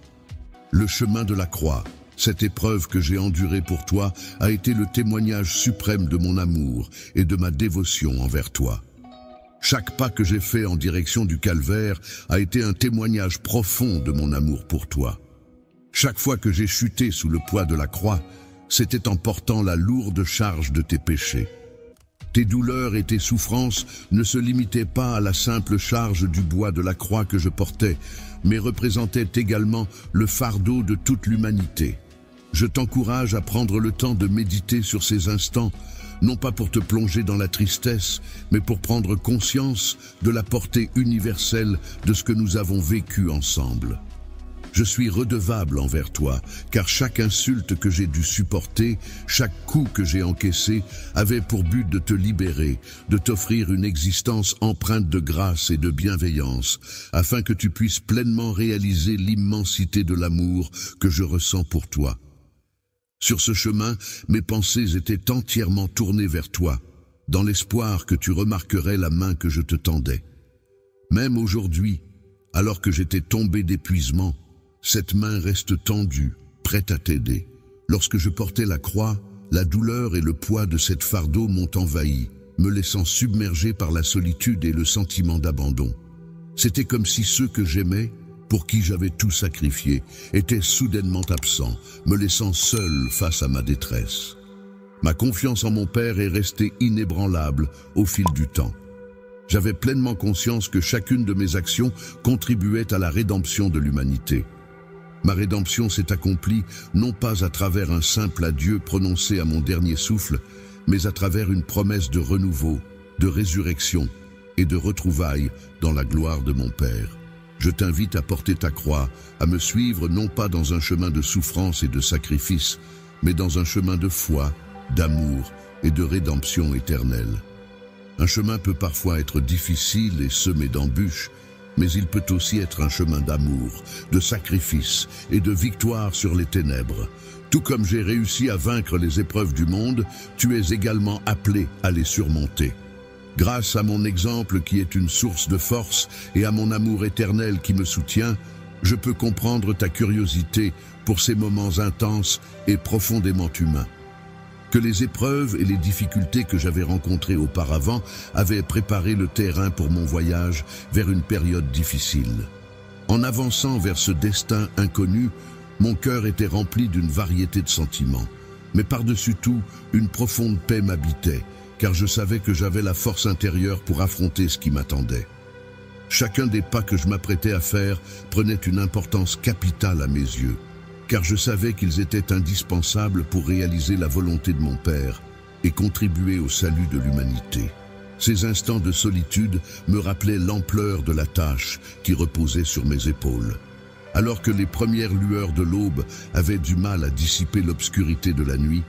Le chemin de la croix, cette épreuve que j'ai endurée pour toi, a été le témoignage suprême de mon amour et de ma dévotion envers toi. Chaque pas que j'ai fait en direction du calvaire a été un témoignage profond de mon amour pour toi. Chaque fois que j'ai chuté sous le poids de la croix, c'était en portant la lourde charge de tes péchés. Tes douleurs et tes souffrances ne se limitaient pas à la simple charge du bois de la croix que je portais, mais représentaient également le fardeau de toute l'humanité. Je t'encourage à prendre le temps de méditer sur ces instants, non pas pour te plonger dans la tristesse, mais pour prendre conscience de la portée universelle de ce que nous avons vécu ensemble. Je suis redevable envers toi, car chaque insulte que j'ai dû supporter, chaque coup que j'ai encaissé, avait pour but de te libérer, de t'offrir une existence empreinte de grâce et de bienveillance, afin que tu puisses pleinement réaliser l'immensité de l'amour que je ressens pour toi. Sur ce chemin, mes pensées étaient entièrement tournées vers toi, dans l'espoir que tu remarquerais la main que je te tendais. Même aujourd'hui, alors que j'étais tombé d'épuisement, cette main reste tendue, prête à t'aider. Lorsque je portais la croix, la douleur et le poids de cette fardeau m'ont envahi, me laissant submerger par la solitude et le sentiment d'abandon. C'était comme si ceux que j'aimais, pour qui j'avais tout sacrifié, étaient soudainement absents, me laissant seul face à ma détresse. Ma confiance en mon Père est restée inébranlable au fil du temps. J'avais pleinement conscience que chacune de mes actions contribuait à la rédemption de l'humanité. Ma rédemption s'est accomplie non pas à travers un simple adieu prononcé à mon dernier souffle, mais à travers une promesse de renouveau, de résurrection et de retrouvailles dans la gloire de mon Père. Je t'invite à porter ta croix, à me suivre non pas dans un chemin de souffrance et de sacrifice, mais dans un chemin de foi, d'amour et de rédemption éternelle. Un chemin peut parfois être difficile et semé d'embûches, mais il peut aussi être un chemin d'amour, de sacrifice et de victoire sur les ténèbres. Tout comme j'ai réussi à vaincre les épreuves du monde, tu es également appelé à les surmonter. Grâce à mon exemple qui est une source de force et à mon amour éternel qui me soutient, je peux comprendre ta curiosité pour ces moments intenses et profondément humains. Que les épreuves et les difficultés que j'avais rencontrées auparavant avaient préparé le terrain pour mon voyage vers une période difficile. En avançant vers ce destin inconnu, mon cœur était rempli d'une variété de sentiments. Mais par-dessus tout, une profonde paix m'habitait, car je savais que j'avais la force intérieure pour affronter ce qui m'attendait. Chacun des pas que je m'apprêtais à faire prenait une importance capitale à mes yeux, car je savais qu'ils étaient indispensables pour réaliser la volonté de mon Père et contribuer au salut de l'humanité. Ces instants de solitude me rappelaient l'ampleur de la tâche qui reposait sur mes épaules. Alors que les premières lueurs de l'aube avaient du mal à dissiper l'obscurité de la nuit,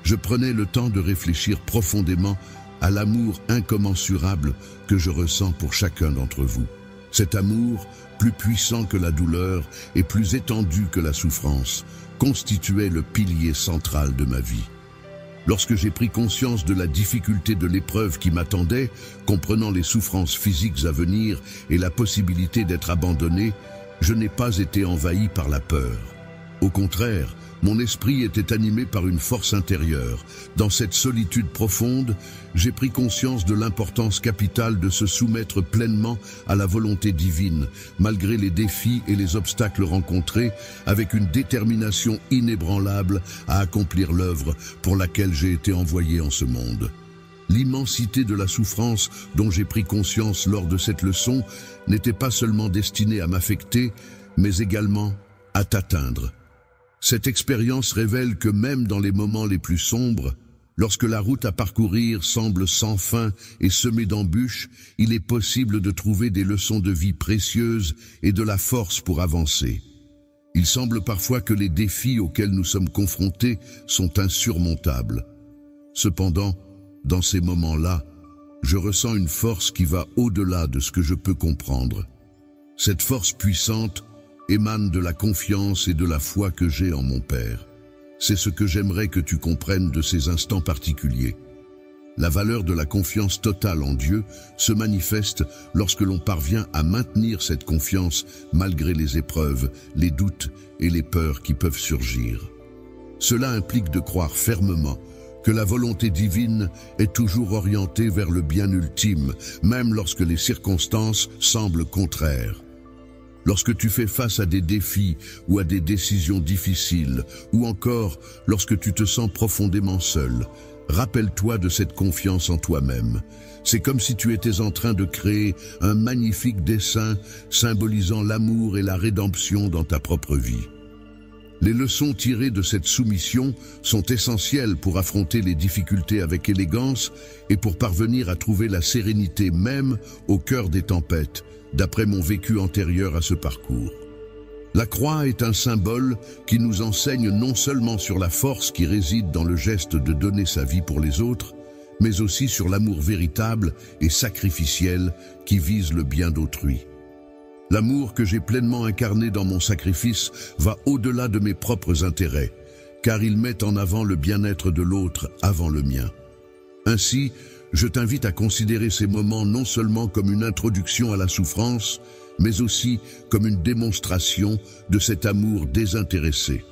je prenais le temps de réfléchir profondément à l'amour incommensurable que je ressens pour chacun d'entre vous. Cet amour, plus puissant que la douleur et plus étendu que la souffrance, constituait le pilier central de ma vie. Lorsque j'ai pris conscience de la difficulté de l'épreuve qui m'attendait, comprenant les souffrances physiques à venir et la possibilité d'être abandonné, je n'ai pas été envahi par la peur. Au contraire, mon esprit était animé par une force intérieure. Dans cette solitude profonde, j'ai pris conscience de l'importance capitale de se soumettre pleinement à la volonté divine, malgré les défis et les obstacles rencontrés, avec une détermination inébranlable à accomplir l'œuvre pour laquelle j'ai été envoyé en ce monde. L'immensité de la souffrance dont j'ai pris conscience lors de cette leçon n'était pas seulement destinée à m'affecter, mais également à t'atteindre. Cette expérience révèle que même dans les moments les plus sombres, lorsque la route à parcourir semble sans fin et semée d'embûches, il est possible de trouver des leçons de vie précieuses et de la force pour avancer. Il semble parfois que les défis auxquels nous sommes confrontés sont insurmontables. Cependant, dans ces moments-là, je ressens une force qui va au-delà de ce que je peux comprendre. Cette force puissante émane de la confiance et de la foi que j'ai en mon Père. C'est ce que j'aimerais que tu comprennes de ces instants particuliers. La valeur de la confiance totale en Dieu se manifeste lorsque l'on parvient à maintenir cette confiance malgré les épreuves, les doutes et les peurs qui peuvent surgir. Cela implique de croire fermement que la volonté divine est toujours orientée vers le bien ultime, même lorsque les circonstances semblent contraires. Lorsque tu fais face à des défis ou à des décisions difficiles, ou encore lorsque tu te sens profondément seul, rappelle-toi de cette confiance en toi-même. C'est comme si tu étais en train de créer un magnifique dessin symbolisant l'amour et la rédemption dans ta propre vie. Les leçons tirées de cette soumission sont essentielles pour affronter les difficultés avec élégance et pour parvenir à trouver la sérénité même au cœur des tempêtes, d'après mon vécu antérieur à ce parcours. La croix est un symbole qui nous enseigne non seulement sur la force qui réside dans le geste de donner sa vie pour les autres, mais aussi sur l'amour véritable et sacrificiel qui vise le bien d'autrui. L'amour que j'ai pleinement incarné dans mon sacrifice va au-delà de mes propres intérêts, car il met en avant le bien-être de l'autre avant le mien. Ainsi, je t'invite à considérer ces moments non seulement comme une introduction à la souffrance, mais aussi comme une démonstration de cet amour désintéressé.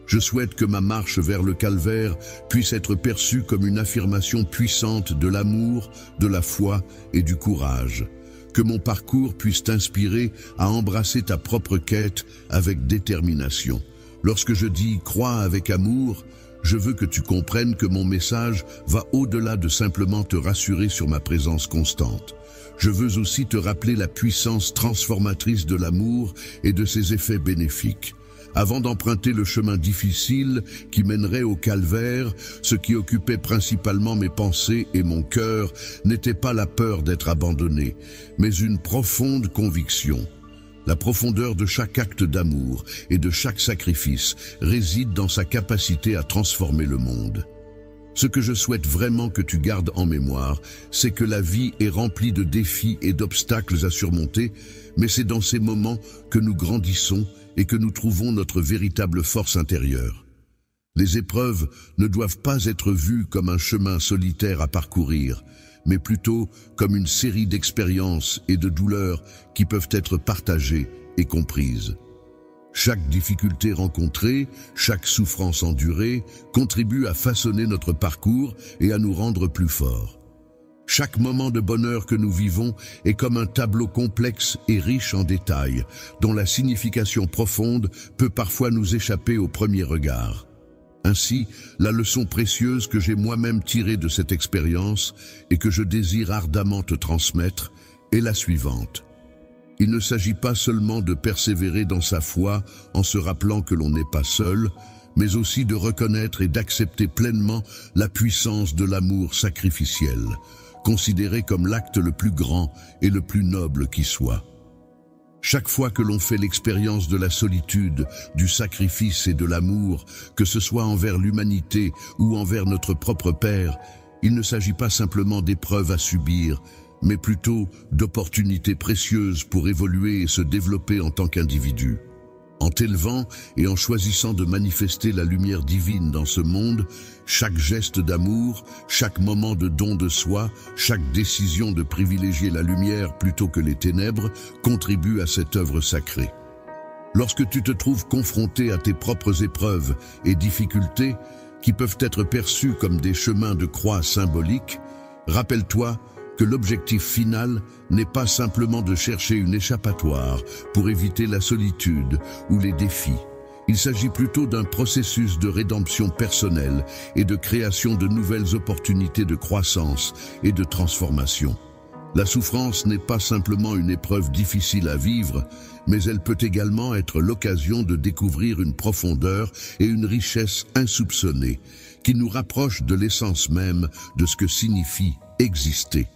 Je souhaite que ma marche vers le calvaire puisse être perçue comme une affirmation puissante de l'amour, de la foi et du courage. Que mon parcours puisse t'inspirer à embrasser ta propre quête avec détermination. Lorsque je dis « crois avec amour », je veux que tu comprennes que mon message va au-delà de simplement te rassurer sur ma présence constante. Je veux aussi te rappeler la puissance transformatrice de l'amour et de ses effets bénéfiques. Avant d'emprunter le chemin difficile qui mènerait au calvaire, ce qui occupait principalement mes pensées et mon cœur n'était pas la peur d'être abandonné, mais une profonde conviction. La profondeur de chaque acte d'amour et de chaque sacrifice réside dans sa capacité à transformer le monde. Ce que je souhaite vraiment que tu gardes en mémoire, c'est que la vie est remplie de défis et d'obstacles à surmonter, mais c'est dans ces moments que nous grandissons et que nous trouvons notre véritable force intérieure. Les épreuves ne doivent pas être vues comme un chemin solitaire à parcourir, mais plutôt comme une série d'expériences et de douleurs qui peuvent être partagées et comprises. Chaque difficulté rencontrée, chaque souffrance endurée contribue à façonner notre parcours et à nous rendre plus forts. Chaque moment de bonheur que nous vivons est comme un tableau complexe et riche en détails, dont la signification profonde peut parfois nous échapper au premier regard. Ainsi, la leçon précieuse que j'ai moi-même tirée de cette expérience et que je désire ardemment te transmettre est la suivante. Il ne s'agit pas seulement de persévérer dans sa foi en se rappelant que l'on n'est pas seul, mais aussi de reconnaître et d'accepter pleinement la puissance de l'amour sacrificiel, considéré comme l'acte le plus grand et le plus noble qui soit. Chaque fois que l'on fait l'expérience de la solitude, du sacrifice et de l'amour, que ce soit envers l'humanité ou envers notre propre Père, il ne s'agit pas simplement d'épreuves à subir, mais plutôt d'opportunités précieuses pour évoluer et se développer en tant qu'individu. En t'élevant et en choisissant de manifester la lumière divine dans ce monde, chaque geste d'amour, chaque moment de don de soi, chaque décision de privilégier la lumière plutôt que les ténèbres contribue à cette œuvre sacrée. Lorsque tu te trouves confronté à tes propres épreuves et difficultés, qui peuvent être perçues comme des chemins de croix symboliques, rappelle-toi que l'objectif final n'est pas simplement de chercher une échappatoire pour éviter la solitude ou les défis. Il s'agit plutôt d'un processus de rédemption personnelle et de création de nouvelles opportunités de croissance et de transformation. La souffrance n'est pas simplement une épreuve difficile à vivre, mais elle peut également être l'occasion de découvrir une profondeur et une richesse insoupçonnées qui nous rapprochent de l'essence même de ce que signifie exister.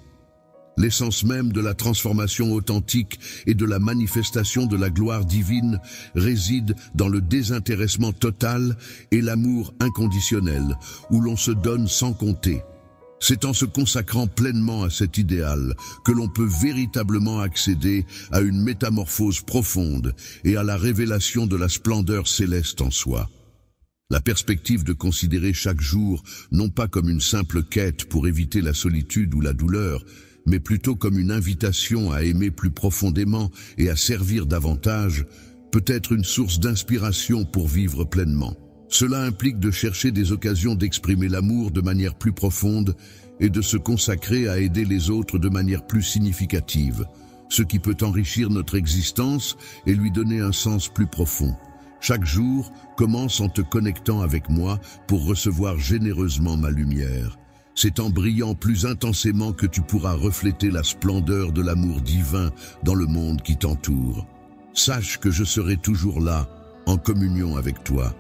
L'essence même de la transformation authentique et de la manifestation de la gloire divine réside dans le désintéressement total et l'amour inconditionnel, où l'on se donne sans compter. C'est en se consacrant pleinement à cet idéal que l'on peut véritablement accéder à une métamorphose profonde et à la révélation de la splendeur céleste en soi. La perspective de considérer chaque jour non pas comme une simple quête pour éviter la solitude ou la douleur, mais plutôt comme une invitation à aimer plus profondément et à servir davantage, peut être une source d'inspiration pour vivre pleinement. Cela implique de chercher des occasions d'exprimer l'amour de manière plus profonde et de se consacrer à aider les autres de manière plus significative, ce qui peut enrichir notre existence et lui donner un sens plus profond. Chaque jour, commence en te connectant avec moi pour recevoir généreusement ma lumière. C'est en brillant plus intensément que tu pourras refléter la splendeur de l'amour divin dans le monde qui t'entoure. Sache que je serai toujours là, en communion avec toi.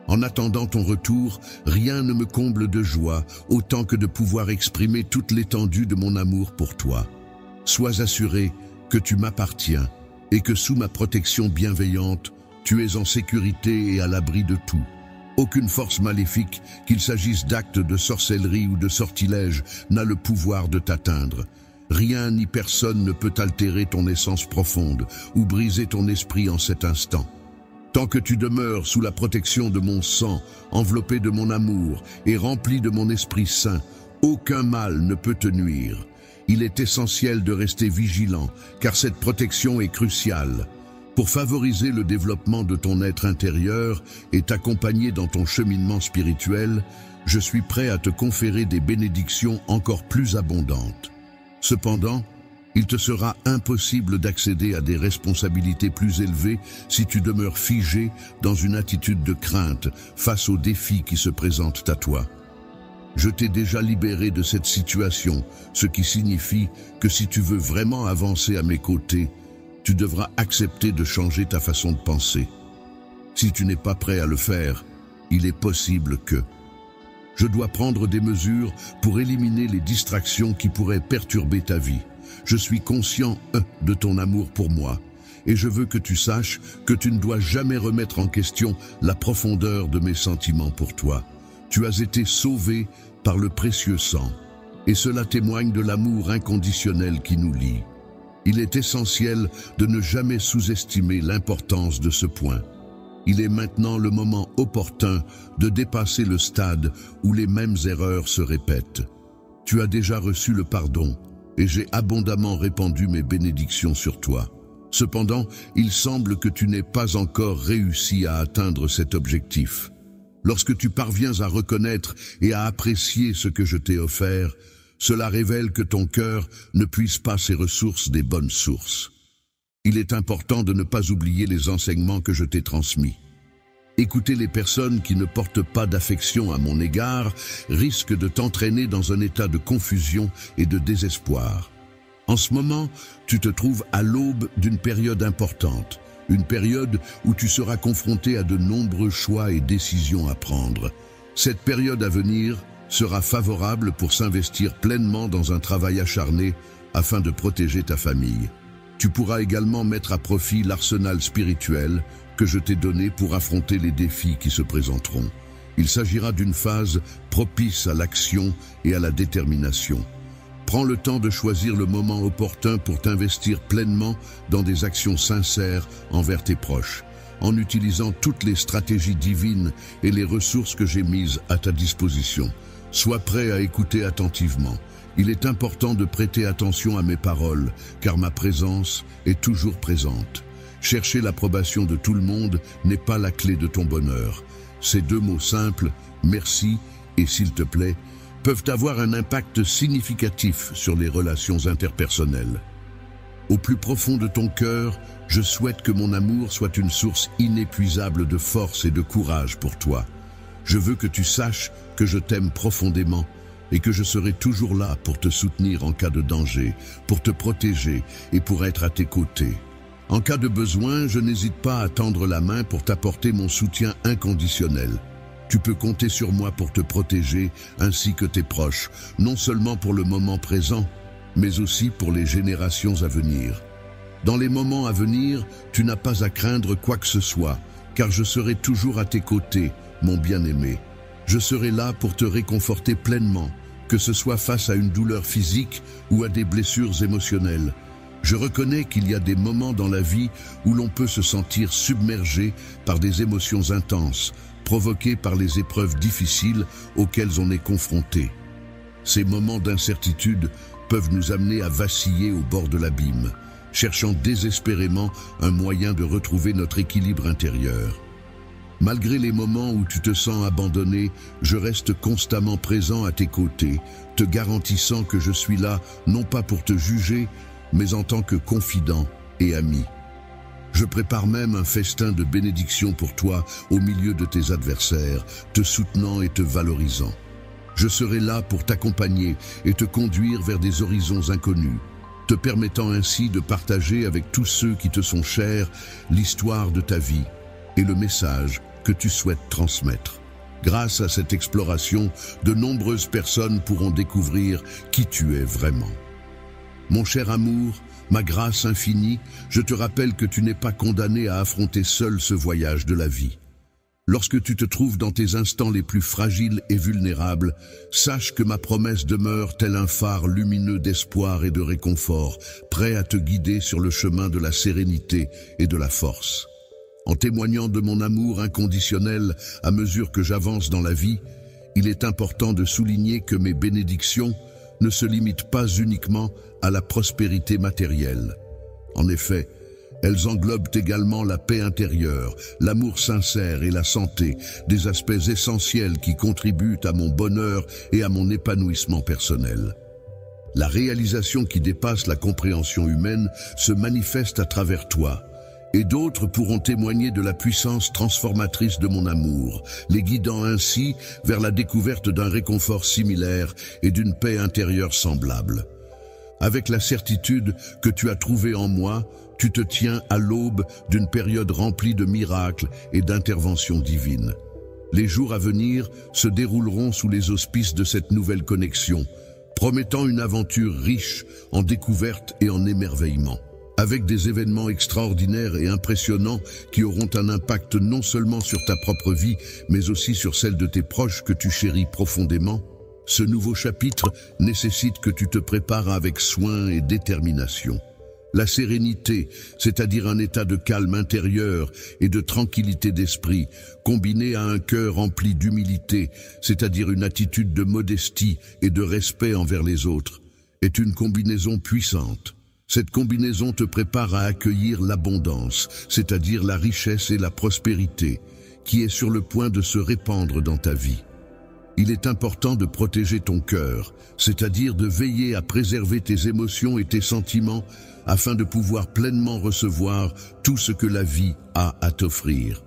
En attendant ton retour, rien ne me comble de joie autant que de pouvoir exprimer toute l'étendue de mon amour pour toi. Sois assuré que tu m'appartiens et que sous ma protection bienveillante, tu es en sécurité et à l'abri de tout. Aucune force maléfique, qu'il s'agisse d'actes de sorcellerie ou de sortilèges, n'a le pouvoir de t'atteindre. Rien ni personne ne peut altérer ton essence profonde ou briser ton esprit en cet instant. Tant que tu demeures sous la protection de mon sang, enveloppé de mon amour et rempli de mon Esprit Saint, aucun mal ne peut te nuire. Il est essentiel de rester vigilant, car cette protection est cruciale. Pour favoriser le développement de ton être intérieur et t'accompagner dans ton cheminement spirituel, je suis prêt à te conférer des bénédictions encore plus abondantes. Cependant, il te sera impossible d'accéder à des responsabilités plus élevées si tu demeures figé dans une attitude de crainte face aux défis qui se présentent à toi. Je t'ai déjà libéré de cette situation, ce qui signifie que si tu veux vraiment avancer à mes côtés, tu devras accepter de changer ta façon de penser. Si tu n'es pas prêt à le faire, il est possible que je dois prendre des mesures pour éliminer les distractions qui pourraient perturber ta vie. Je suis conscient de ton amour pour moi et je veux que tu saches que tu ne dois jamais remettre en question la profondeur de mes sentiments pour toi. Tu as été sauvé par le précieux sang, et cela témoigne de l'amour inconditionnel qui nous lie. Il est essentiel de ne jamais sous-estimer l'importance de ce point. Il est maintenant le moment opportun de dépasser le stade où les mêmes erreurs se répètent. Tu as déjà reçu le pardon, et j'ai abondamment répandu mes bénédictions sur toi. Cependant, il semble que tu n'aies pas encore réussi à atteindre cet objectif. Lorsque tu parviens à reconnaître et à apprécier ce que je t'ai offert, cela révèle que ton cœur ne puise pas ses ressources des bonnes sources. Il est important de ne pas oublier les enseignements que je t'ai transmis. Écouter les personnes qui ne portent pas d'affection à mon égard risque de t'entraîner dans un état de confusion et de désespoir. En ce moment, tu te trouves à l'aube d'une période importante, une période où tu seras confronté à de nombreux choix et décisions à prendre. Cette période à venir sera favorable pour s'investir pleinement dans un travail acharné afin de protéger ta famille. Tu pourras également mettre à profit l'arsenal spirituel que je t'ai donné pour affronter les défis qui se présenteront. Il s'agira d'une phase propice à l'action et à la détermination. Prends le temps de choisir le moment opportun pour t'investir pleinement dans des actions sincères envers tes proches, en utilisant toutes les stratégies divines et les ressources que j'ai mises à ta disposition. Sois prêt à écouter attentivement. Il est important de prêter attention à mes paroles, car ma présence est toujours présente. Chercher l'approbation de tout le monde n'est pas la clé de ton bonheur. Ces deux mots simples, merci et s'il te plaît, peuvent avoir un impact significatif sur les relations interpersonnelles. Au plus profond de ton cœur, je souhaite que mon amour soit une source inépuisable de force et de courage pour toi. Je veux que tu saches que je t'aime profondément et que je serai toujours là pour te soutenir en cas de danger, pour te protéger et pour être à tes côtés. En cas de besoin, je n'hésite pas à tendre la main pour t'apporter mon soutien inconditionnel. Tu peux compter sur moi pour te protéger ainsi que tes proches, non seulement pour le moment présent, mais aussi pour les générations à venir. Dans les moments à venir, tu n'as pas à craindre quoi que ce soit, car je serai toujours à tes côtés, mon bien-aimé. Je serai là pour te réconforter pleinement, que ce soit face à une douleur physique ou à des blessures émotionnelles. Je reconnais qu'il y a des moments dans la vie où l'on peut se sentir submergé par des émotions intenses, provoquées par les épreuves difficiles auxquelles on est confronté. Ces moments d'incertitude peuvent nous amener à vaciller au bord de l'abîme, cherchant désespérément un moyen de retrouver notre équilibre intérieur. Malgré les moments où tu te sens abandonné, je reste constamment présent à tes côtés, te garantissant que je suis là non pas pour te juger, mais en tant que confident et ami. Je prépare même un festin de bénédiction pour toi au milieu de tes adversaires, te soutenant et te valorisant. Je serai là pour t'accompagner et te conduire vers des horizons inconnus, te permettant ainsi de partager avec tous ceux qui te sont chers l'histoire de ta vie et le message que tu souhaites transmettre. Grâce à cette exploration, de nombreuses personnes pourront découvrir qui tu es vraiment. Mon cher amour, ma grâce infinie, je te rappelle que tu n'es pas condamné à affronter seul ce voyage de la vie. Lorsque tu te trouves dans tes instants les plus fragiles et vulnérables, sache que ma promesse demeure tel un phare lumineux d'espoir et de réconfort, prêt à te guider sur le chemin de la sérénité et de la force. En témoignant de mon amour inconditionnel à mesure que j'avance dans la vie, il est important de souligner que mes bénédictions ne se limitent pas uniquement à la prospérité matérielle. En effet, elles englobent également la paix intérieure, l'amour sincère et la santé, des aspects essentiels qui contribuent à mon bonheur et à mon épanouissement personnel. La réalisation qui dépasse la compréhension humaine se manifeste à travers toi, et d'autres pourront témoigner de la puissance transformatrice de mon amour, les guidant ainsi vers la découverte d'un réconfort similaire et d'une paix intérieure semblable. Avec la certitude que tu as trouvée en moi, tu te tiens à l'aube d'une période remplie de miracles et d'interventions divines. Les jours à venir se dérouleront sous les auspices de cette nouvelle connexion, promettant une aventure riche en découvertes et en émerveillements, avec des événements extraordinaires et impressionnants qui auront un impact non seulement sur ta propre vie, mais aussi sur celle de tes proches que tu chéris profondément. Ce nouveau chapitre nécessite que tu te prépares avec soin et détermination. La sérénité, c'est-à-dire un état de calme intérieur et de tranquillité d'esprit, combiné à un cœur rempli d'humilité, c'est-à-dire une attitude de modestie et de respect envers les autres, est une combinaison puissante. Cette combinaison te prépare à accueillir l'abondance, c'est-à-dire la richesse et la prospérité, qui est sur le point de se répandre dans ta vie. Il est important de protéger ton cœur, c'est-à-dire de veiller à préserver tes émotions et tes sentiments afin de pouvoir pleinement recevoir tout ce que la vie a à t'offrir.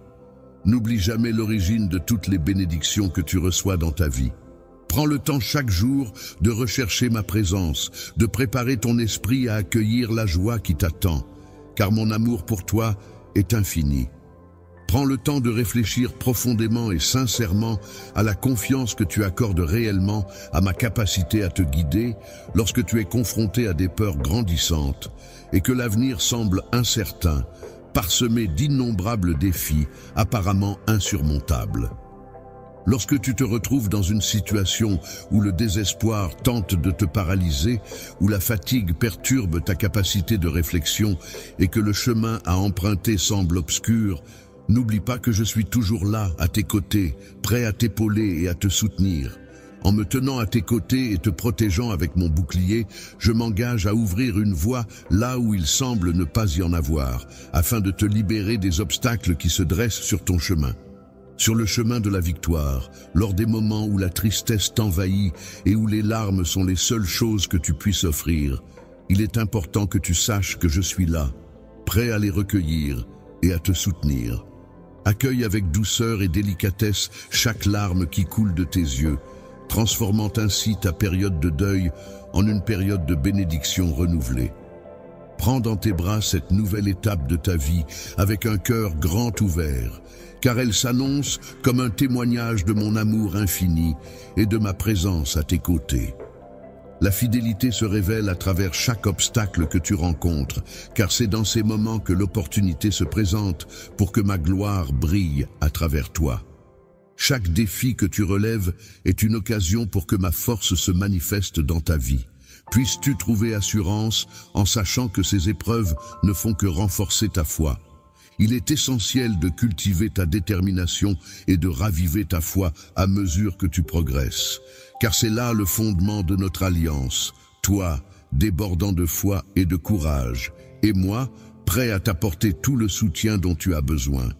N'oublie jamais l'origine de toutes les bénédictions que tu reçois dans ta vie. Prends le temps chaque jour de rechercher ma présence, de préparer ton esprit à accueillir la joie qui t'attend, car mon amour pour toi est infini. Prends le temps de réfléchir profondément et sincèrement à la confiance que tu accordes réellement à ma capacité à te guider lorsque tu es confronté à des peurs grandissantes et que l'avenir semble incertain, parsemé d'innombrables défis apparemment insurmontables. Lorsque tu te retrouves dans une situation où le désespoir tente de te paralyser, où la fatigue perturbe ta capacité de réflexion et que le chemin à emprunter semble obscur, n'oublie pas que je suis toujours là, à tes côtés, prêt à t'épauler et à te soutenir. En me tenant à tes côtés et te protégeant avec mon bouclier, je m'engage à ouvrir une voie là où il semble ne pas y en avoir, afin de te libérer des obstacles qui se dressent sur ton chemin. Sur le chemin de la victoire, lors des moments où la tristesse t'envahit et où les larmes sont les seules choses que tu puisses offrir, il est important que tu saches que je suis là, prêt à les recueillir et à te soutenir. Accueille avec douceur et délicatesse chaque larme qui coule de tes yeux, transformant ainsi ta période de deuil en une période de bénédiction renouvelée. Prends dans tes bras cette nouvelle étape de ta vie avec un cœur grand ouvert, car elle s'annonce comme un témoignage de mon amour infini et de ma présence à tes côtés. La fidélité se révèle à travers chaque obstacle que tu rencontres, car c'est dans ces moments que l'opportunité se présente pour que ma gloire brille à travers toi. Chaque défi que tu relèves est une occasion pour que ma force se manifeste dans ta vie. Puisses-tu trouver assurance en sachant que ces épreuves ne font que renforcer ta foi. Il est essentiel de cultiver ta détermination et de raviver ta foi à mesure que tu progresses. Car c'est là le fondement de notre alliance, toi, débordant de foi et de courage, et moi, prêt à t'apporter tout le soutien dont tu as besoin.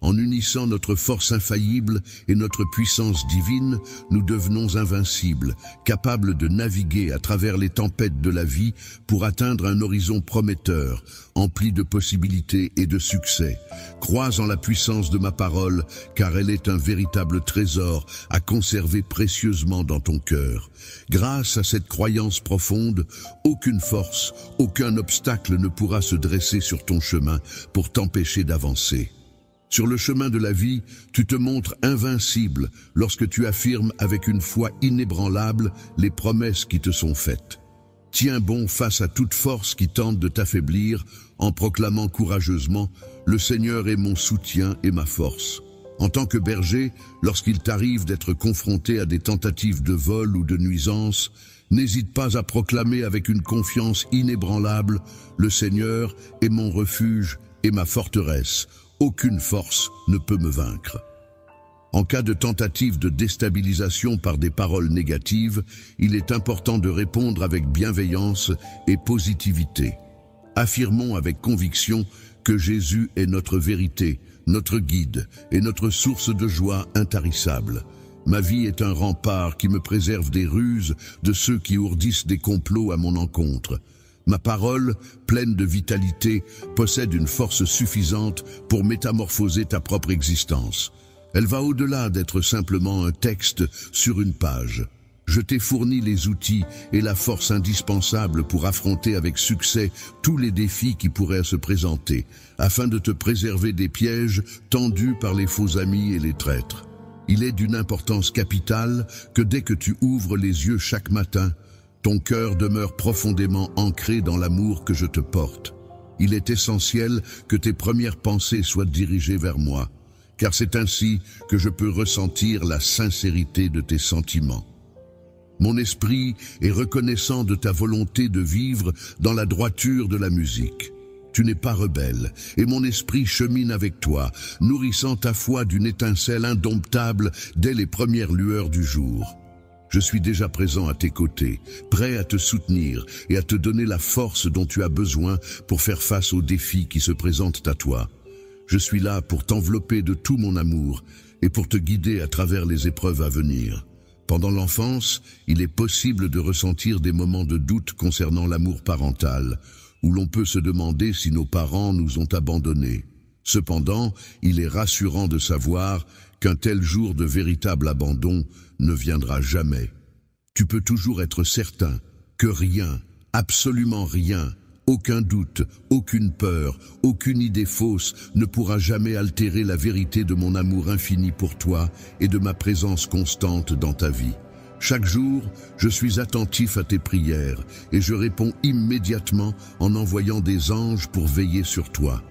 En unissant notre force infaillible et notre puissance divine, nous devenons invincibles, capables de naviguer à travers les tempêtes de la vie pour atteindre un horizon prometteur, empli de possibilités et de succès. Crois en la puissance de ma parole, car elle est un véritable trésor à conserver précieusement dans ton cœur. Grâce à cette croyance profonde, aucune force, aucun obstacle ne pourra se dresser sur ton chemin pour t'empêcher d'avancer. Sur le chemin de la vie, tu te montres invincible lorsque tu affirmes avec une foi inébranlable les promesses qui te sont faites. Tiens bon face à toute force qui tente de t'affaiblir en proclamant courageusement « Le Seigneur est mon soutien et ma force ». En tant que berger, lorsqu'il t'arrive d'être confronté à des tentatives de vol ou de nuisance, n'hésite pas à proclamer avec une confiance inébranlable « Le Seigneur est mon refuge et ma forteresse ». Aucune force ne peut me vaincre. En cas de tentative de déstabilisation par des paroles négatives, il est important de répondre avec bienveillance et positivité. Affirmons avec conviction que Jésus est notre vérité, notre guide et notre source de joie intarissable. Ma vie est un rempart qui me préserve des ruses de ceux qui ourdissent des complots à mon encontre. Ma parole, pleine de vitalité, possède une force suffisante pour métamorphoser ta propre existence. Elle va au-delà d'être simplement un texte sur une page. Je t'ai fourni les outils et la force indispensables pour affronter avec succès tous les défis qui pourraient se présenter, afin de te préserver des pièges tendus par les faux amis et les traîtres. Il est d'une importance capitale que dès que tu ouvres les yeux chaque matin, ton cœur demeure profondément ancré dans l'amour que je te porte. Il est essentiel que tes premières pensées soient dirigées vers moi, car c'est ainsi que je peux ressentir la sincérité de tes sentiments. Mon esprit est reconnaissant de ta volonté de vivre dans la droiture de la musique. Tu n'es pas rebelle, et mon esprit chemine avec toi, nourrissant ta foi d'une étincelle indomptable dès les premières lueurs du jour. Je suis déjà présent à tes côtés, prêt à te soutenir et à te donner la force dont tu as besoin pour faire face aux défis qui se présentent à toi. Je suis là pour t'envelopper de tout mon amour et pour te guider à travers les épreuves à venir. Pendant l'enfance, il est possible de ressentir des moments de doute concernant l'amour parental, où l'on peut se demander si nos parents nous ont abandonnés. Cependant, il est rassurant de savoir qu'un tel jour de véritable abandon ne viendra jamais. Tu peux toujours être certain que rien, absolument rien, aucun doute, aucune peur, aucune idée fausse ne pourra jamais altérer la vérité de mon amour infini pour toi et de ma présence constante dans ta vie. Chaque jour, je suis attentif à tes prières et je réponds immédiatement en envoyant des anges pour veiller sur toi.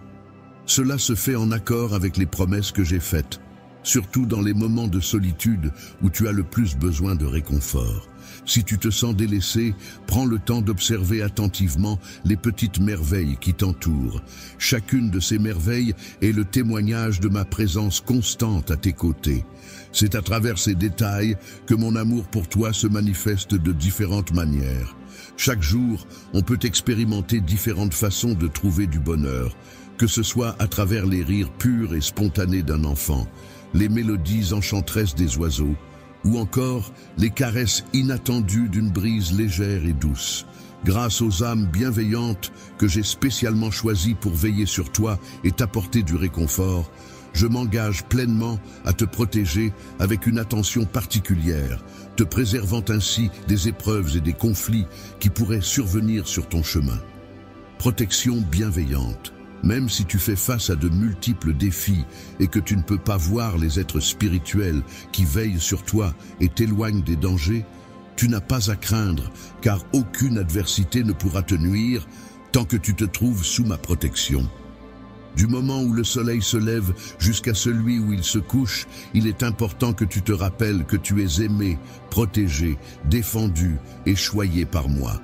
Cela se fait en accord avec les promesses que j'ai faites, surtout dans les moments de solitude où tu as le plus besoin de réconfort. Si tu te sens délaissé, prends le temps d'observer attentivement les petites merveilles qui t'entourent. Chacune de ces merveilles est le témoignage de ma présence constante à tes côtés. C'est à travers ces détails que mon amour pour toi se manifeste de différentes manières. Chaque jour, on peut expérimenter différentes façons de trouver du bonheur, que ce soit à travers les rires purs et spontanés d'un enfant, les mélodies enchanteresses des oiseaux, ou encore les caresses inattendues d'une brise légère et douce. Grâce aux âmes bienveillantes que j'ai spécialement choisies pour veiller sur toi et t'apporter du réconfort, je m'engage pleinement à te protéger avec une attention particulière, te préservant ainsi des épreuves et des conflits qui pourraient survenir sur ton chemin. Protection bienveillante. Même si tu fais face à de multiples défis et que tu ne peux pas voir les êtres spirituels qui veillent sur toi et t'éloignent des dangers, tu n'as pas à craindre, car aucune adversité ne pourra te nuire tant que tu te trouves sous ma protection. Du moment où le soleil se lève jusqu'à celui où il se couche, il est important que tu te rappelles que tu es aimé, protégé, défendu et choyé par moi.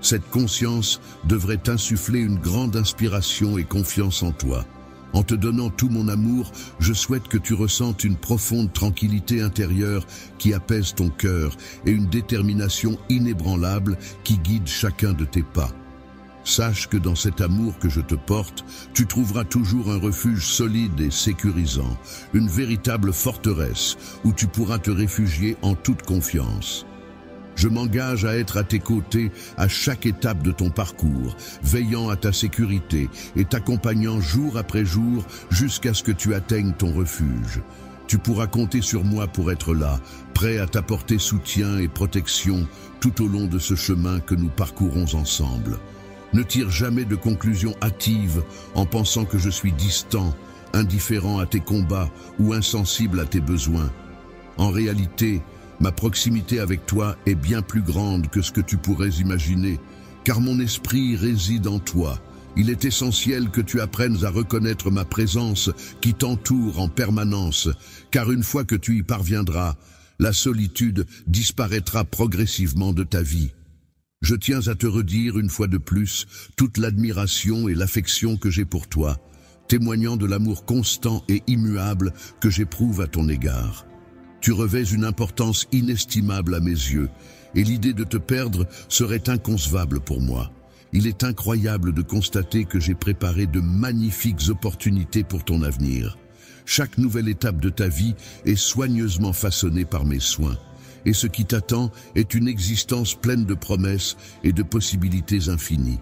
Cette conscience devrait t'insuffler une grande inspiration et confiance en toi. En te donnant tout mon amour, je souhaite que tu ressentes une profonde tranquillité intérieure qui apaise ton cœur et une détermination inébranlable qui guide chacun de tes pas. Sache que dans cet amour que je te porte, tu trouveras toujours un refuge solide et sécurisant, une véritable forteresse où tu pourras te réfugier en toute confiance. Je m'engage à être à tes côtés à chaque étape de ton parcours, veillant à ta sécurité et t'accompagnant jour après jour jusqu'à ce que tu atteignes ton refuge. Tu pourras compter sur moi pour être là, prêt à t'apporter soutien et protection tout au long de ce chemin que nous parcourons ensemble. Ne tire jamais de conclusions hâtives en pensant que je suis distant, indifférent à tes combats ou insensible à tes besoins. En réalité, ma proximité avec toi est bien plus grande que ce que tu pourrais imaginer, car mon esprit réside en toi. Il est essentiel que tu apprennes à reconnaître ma présence qui t'entoure en permanence, car une fois que tu y parviendras, la solitude disparaîtra progressivement de ta vie. Je tiens à te redire une fois de plus toute l'admiration et l'affection que j'ai pour toi, témoignant de l'amour constant et immuable que j'éprouve à ton égard. Tu revêts une importance inestimable à mes yeux, et l'idée de te perdre serait inconcevable pour moi. Il est incroyable de constater que j'ai préparé de magnifiques opportunités pour ton avenir. Chaque nouvelle étape de ta vie est soigneusement façonnée par mes soins, et ce qui t'attend est une existence pleine de promesses et de possibilités infinies.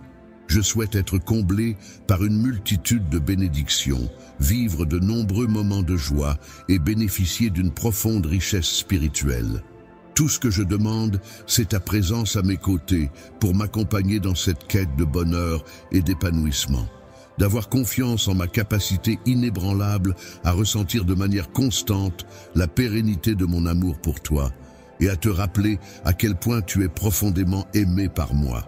Je souhaite être comblé par une multitude de bénédictions, vivre de nombreux moments de joie et bénéficier d'une profonde richesse spirituelle. Tout ce que je demande, c'est ta présence à mes côtés pour m'accompagner dans cette quête de bonheur et d'épanouissement. D'avoir confiance en ma capacité inébranlable à ressentir de manière constante la pérennité de mon amour pour toi et à te rappeler à quel point tu es profondément aimé par moi.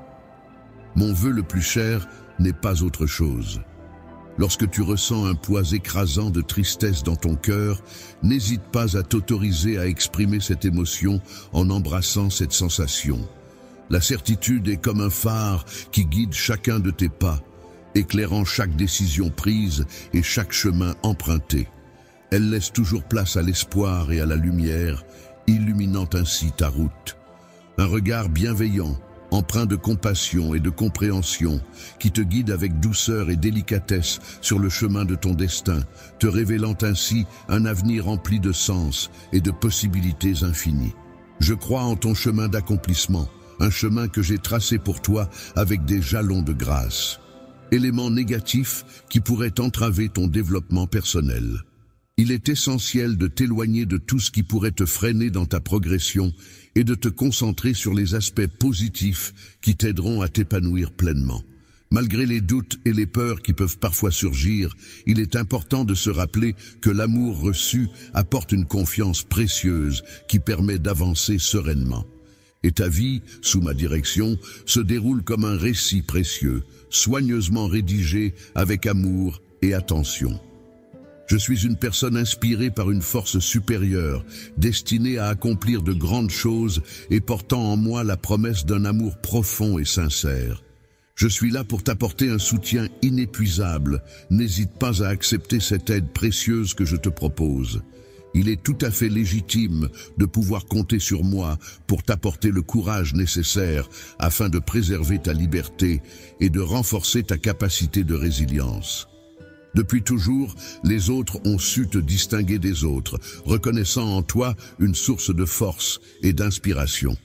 Mon vœu le plus cher n'est pas autre chose Lorsque tu ressens un poids écrasant de tristesse dans ton cœur, n'hésite pas à t'autoriser à exprimer cette émotion en embrassant cette sensation. La certitude est comme un phare qui guide chacun de tes pas, éclairant chaque décision prise et chaque chemin emprunté. Elle laisse toujours place à l'espoir et à la lumière, illuminant ainsi ta route. Un regard bienveillant, empreint de compassion et de compréhension, qui te guide avec douceur et délicatesse sur le chemin de ton destin, te révélant ainsi un avenir rempli de sens et de possibilités infinies. Je crois en ton chemin d'accomplissement, un chemin que j'ai tracé pour toi avec des jalons de grâce. Éléments négatifs qui pourraient entraver ton développement personnel. Il est essentiel de t'éloigner de tout ce qui pourrait te freiner dans ta progression et de te concentrer sur les aspects positifs qui t'aideront à t'épanouir pleinement. Malgré les doutes et les peurs qui peuvent parfois surgir, il est important de se rappeler que l'amour reçu apporte une confiance précieuse qui permet d'avancer sereinement. Et ta vie, sous ma direction, se déroule comme un récit précieux, soigneusement rédigé avec amour et attention. Je suis une personne inspirée par une force supérieure, destinée à accomplir de grandes choses et portant en moi la promesse d'un amour profond et sincère. Je suis là pour t'apporter un soutien inépuisable. N'hésite pas à accepter cette aide précieuse que je te propose. Il est tout à fait légitime de pouvoir compter sur moi pour t'apporter le courage nécessaire afin de préserver ta liberté et de renforcer ta capacité de résilience. Depuis toujours, les autres ont su te distinguer des autres, reconnaissant en toi une source de force et d'inspiration.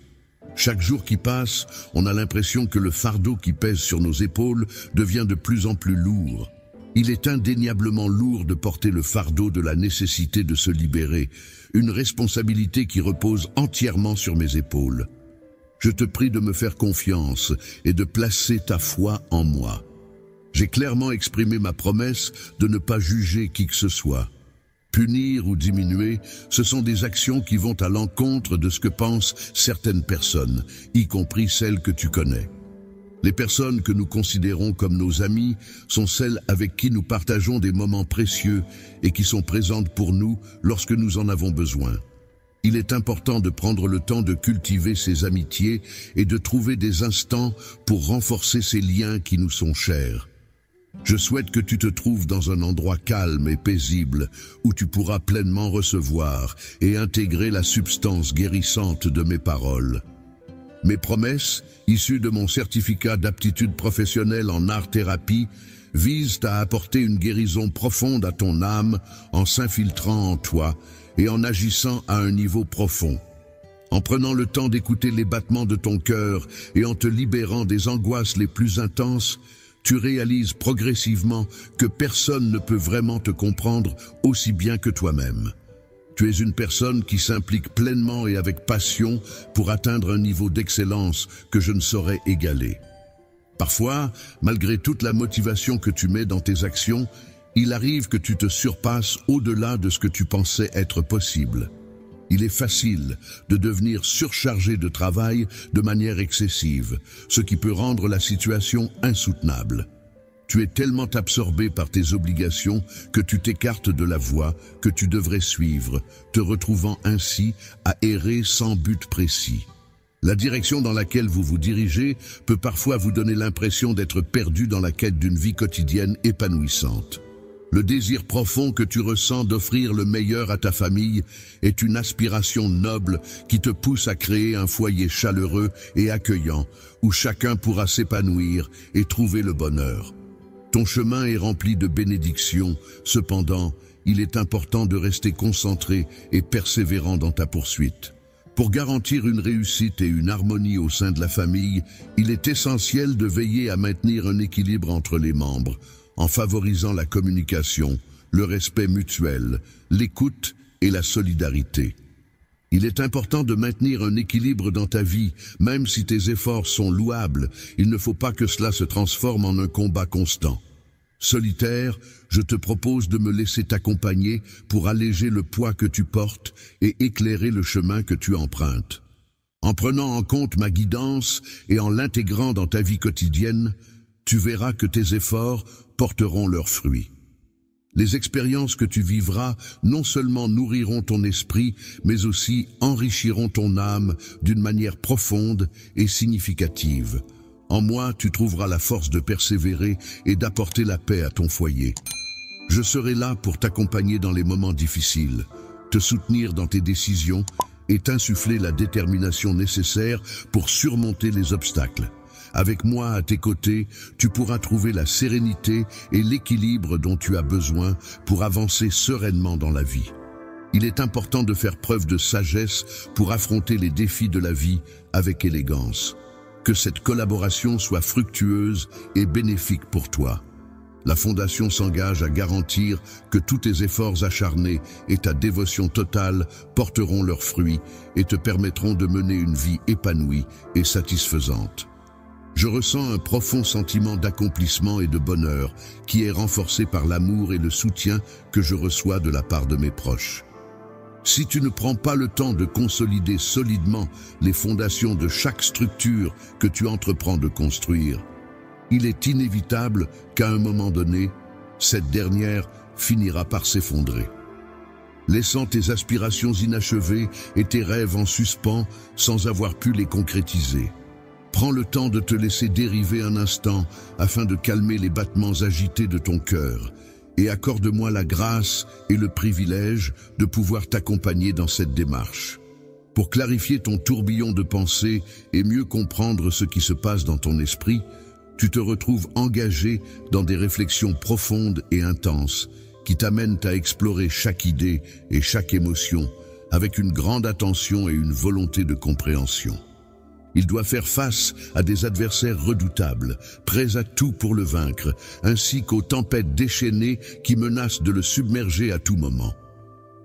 Chaque jour qui passe, on a l'impression que le fardeau qui pèse sur nos épaules devient de plus en plus lourd. Il est indéniablement lourd de porter le fardeau de la nécessité de se libérer, une responsabilité qui repose entièrement sur mes épaules. Je te prie de me faire confiance et de placer ta foi en moi. J'ai clairement exprimé ma promesse de ne pas juger qui que ce soit. Punir ou diminuer, ce sont des actions qui vont à l'encontre de ce que pensent certaines personnes, y compris celles que tu connais. Les personnes que nous considérons comme nos amis sont celles avec qui nous partageons des moments précieux et qui sont présentes pour nous lorsque nous en avons besoin. Il est important de prendre le temps de cultiver ces amitiés et de trouver des instants pour renforcer ces liens qui nous sont chers. Je souhaite que tu te trouves dans un endroit calme et paisible où tu pourras pleinement recevoir et intégrer la substance guérissante de mes paroles. Mes promesses, issues de mon certificat d'aptitude professionnelle en art-thérapie, visent à apporter une guérison profonde à ton âme en s'infiltrant en toi et en agissant à un niveau profond. En prenant le temps d'écouter les battements de ton cœur et en te libérant des angoisses les plus intenses, tu réalises progressivement que personne ne peut vraiment te comprendre aussi bien que toi-même. Tu es une personne qui s'implique pleinement et avec passion pour atteindre un niveau d'excellence que je ne saurais égaler. Parfois, malgré toute la motivation que tu mets dans tes actions, il arrive que tu te surpasses au-delà de ce que tu pensais être possible. Il est facile de devenir surchargé de travail de manière excessive, ce qui peut rendre la situation insoutenable. Tu es tellement absorbé par tes obligations que tu t'écartes de la voie que tu devrais suivre, te retrouvant ainsi à errer sans but précis. La direction dans laquelle vous vous dirigez peut parfois vous donner l'impression d'être perdu dans la quête d'une vie quotidienne épanouissante. Le désir profond que tu ressens d'offrir le meilleur à ta famille est une aspiration noble qui te pousse à créer un foyer chaleureux et accueillant où chacun pourra s'épanouir et trouver le bonheur. Ton chemin est rempli de bénédictions, cependant, il est important de rester concentré et persévérant dans ta poursuite. Pour garantir une réussite et une harmonie au sein de la famille, il est essentiel de veiller à maintenir un équilibre entre les membres, en favorisant la communication, le respect mutuel, l'écoute et la solidarité. Il est important de maintenir un équilibre dans ta vie, même si tes efforts sont louables, il ne faut pas que cela se transforme en un combat constant. Solitaire, je te propose de me laisser t'accompagner pour alléger le poids que tu portes et éclairer le chemin que tu empruntes. En prenant en compte ma guidance et en l'intégrant dans ta vie quotidienne, tu verras que tes efforts, porteront leurs fruits. Les expériences que tu vivras non seulement nourriront ton esprit, mais aussi enrichiront ton âme d'une manière profonde et significative. En moi, tu trouveras la force de persévérer et d'apporter la paix à ton foyer. Je serai là pour t'accompagner dans les moments difficiles, te soutenir dans tes décisions et t'insuffler la détermination nécessaire pour surmonter les obstacles. Avec moi à tes côtés, tu pourras trouver la sérénité et l'équilibre dont tu as besoin pour avancer sereinement dans la vie. Il est important de faire preuve de sagesse pour affronter les défis de la vie avec élégance. Que cette collaboration soit fructueuse et bénéfique pour toi. La Fondation s'engage à garantir que tous tes efforts acharnés et ta dévotion totale porteront leurs fruits et te permettront de mener une vie épanouie et satisfaisante. Je ressens un profond sentiment d'accomplissement et de bonheur qui est renforcé par l'amour et le soutien que je reçois de la part de mes proches. Si tu ne prends pas le temps de consolider solidement les fondations de chaque structure que tu entreprends de construire, il est inévitable qu'à un moment donné, cette dernière finira par s'effondrer, laissant tes aspirations inachevées et tes rêves en suspens sans avoir pu les concrétiser. Prends le temps de te laisser dériver un instant afin de calmer les battements agités de ton cœur et accorde-moi la grâce et le privilège de pouvoir t'accompagner dans cette démarche. Pour clarifier ton tourbillon de pensée et mieux comprendre ce qui se passe dans ton esprit, tu te retrouves engagé dans des réflexions profondes et intenses qui t'amènent à explorer chaque idée et chaque émotion avec une grande attention et une volonté de compréhension. Il doit faire face à des adversaires redoutables, prêts à tout pour le vaincre, ainsi qu'aux tempêtes déchaînées qui menacent de le submerger à tout moment.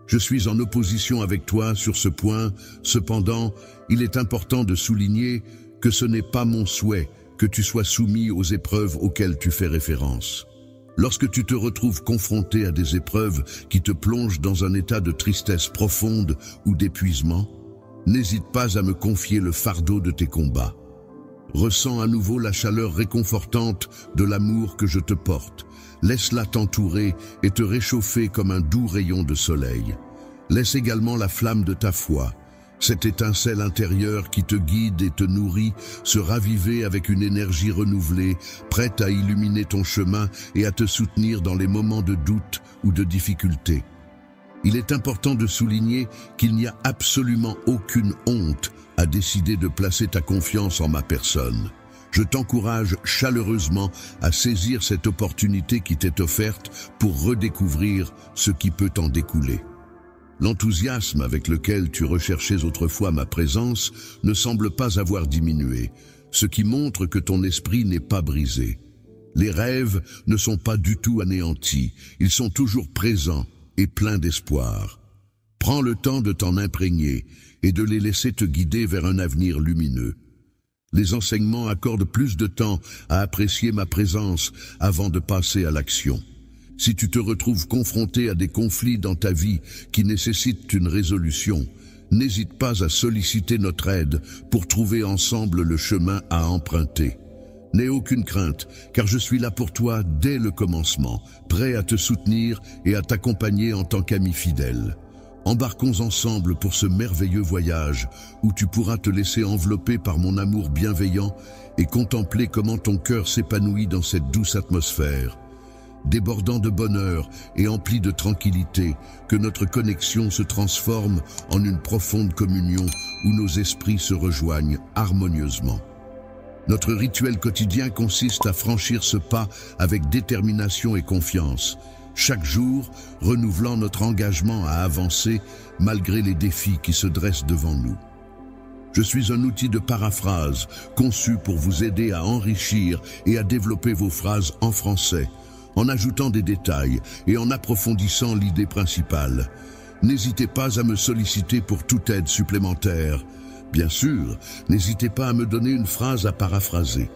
Je suis en opposition avec toi sur ce point, cependant, il est important de souligner que ce n'est pas mon souhait que tu sois soumis aux épreuves auxquelles tu fais référence. Lorsque tu te retrouves confronté à des épreuves qui te plongent dans un état de tristesse profonde ou d'épuisement, n'hésite pas à me confier le fardeau de tes combats. Ressens à nouveau la chaleur réconfortante de l'amour que je te porte. Laisse-la t'entourer et te réchauffer comme un doux rayon de soleil. Laisse également la flamme de ta foi, cette étincelle intérieure qui te guide et te nourrit, se raviver avec une énergie renouvelée, prête à illuminer ton chemin et à te soutenir dans les moments de doute ou de difficulté. Il est important de souligner qu'il n'y a absolument aucune honte à décider de placer ta confiance en ma personne. Je t'encourage chaleureusement à saisir cette opportunité qui t'est offerte pour redécouvrir ce qui peut en découler. L'enthousiasme avec lequel tu recherchais autrefois ma présence ne semble pas avoir diminué, ce qui montre que ton esprit n'est pas brisé. Les rêves ne sont pas du tout anéantis, ils sont toujours présents et plein d'espoir. Prends le temps de t'en imprégner et de les laisser te guider vers un avenir lumineux. Les enseignements accordent plus de temps à apprécier ma présence avant de passer à l'action. Si tu te retrouves confronté à des conflits dans ta vie qui nécessitent une résolution, n'hésite pas à solliciter notre aide pour trouver ensemble le chemin à emprunter. N'aie aucune crainte, car je suis là pour toi dès le commencement, prêt à te soutenir et à t'accompagner en tant qu'ami fidèle. Embarquons ensemble pour ce merveilleux voyage où tu pourras te laisser envelopper par mon amour bienveillant et contempler comment ton cœur s'épanouit dans cette douce atmosphère. Débordant de bonheur et empli de tranquillité, que notre connexion se transforme en une profonde communion où nos esprits se rejoignent harmonieusement. Notre rituel quotidien consiste à franchir ce pas avec détermination et confiance, chaque jour renouvelant notre engagement à avancer malgré les défis qui se dressent devant nous. Je suis un outil de paraphrase conçu pour vous aider à enrichir et à développer vos phrases en français, en ajoutant des détails et en approfondissant l'idée principale. N'hésitez pas à me solliciter pour toute aide supplémentaire. Bien sûr, n'hésitez pas à me donner une phrase à paraphraser.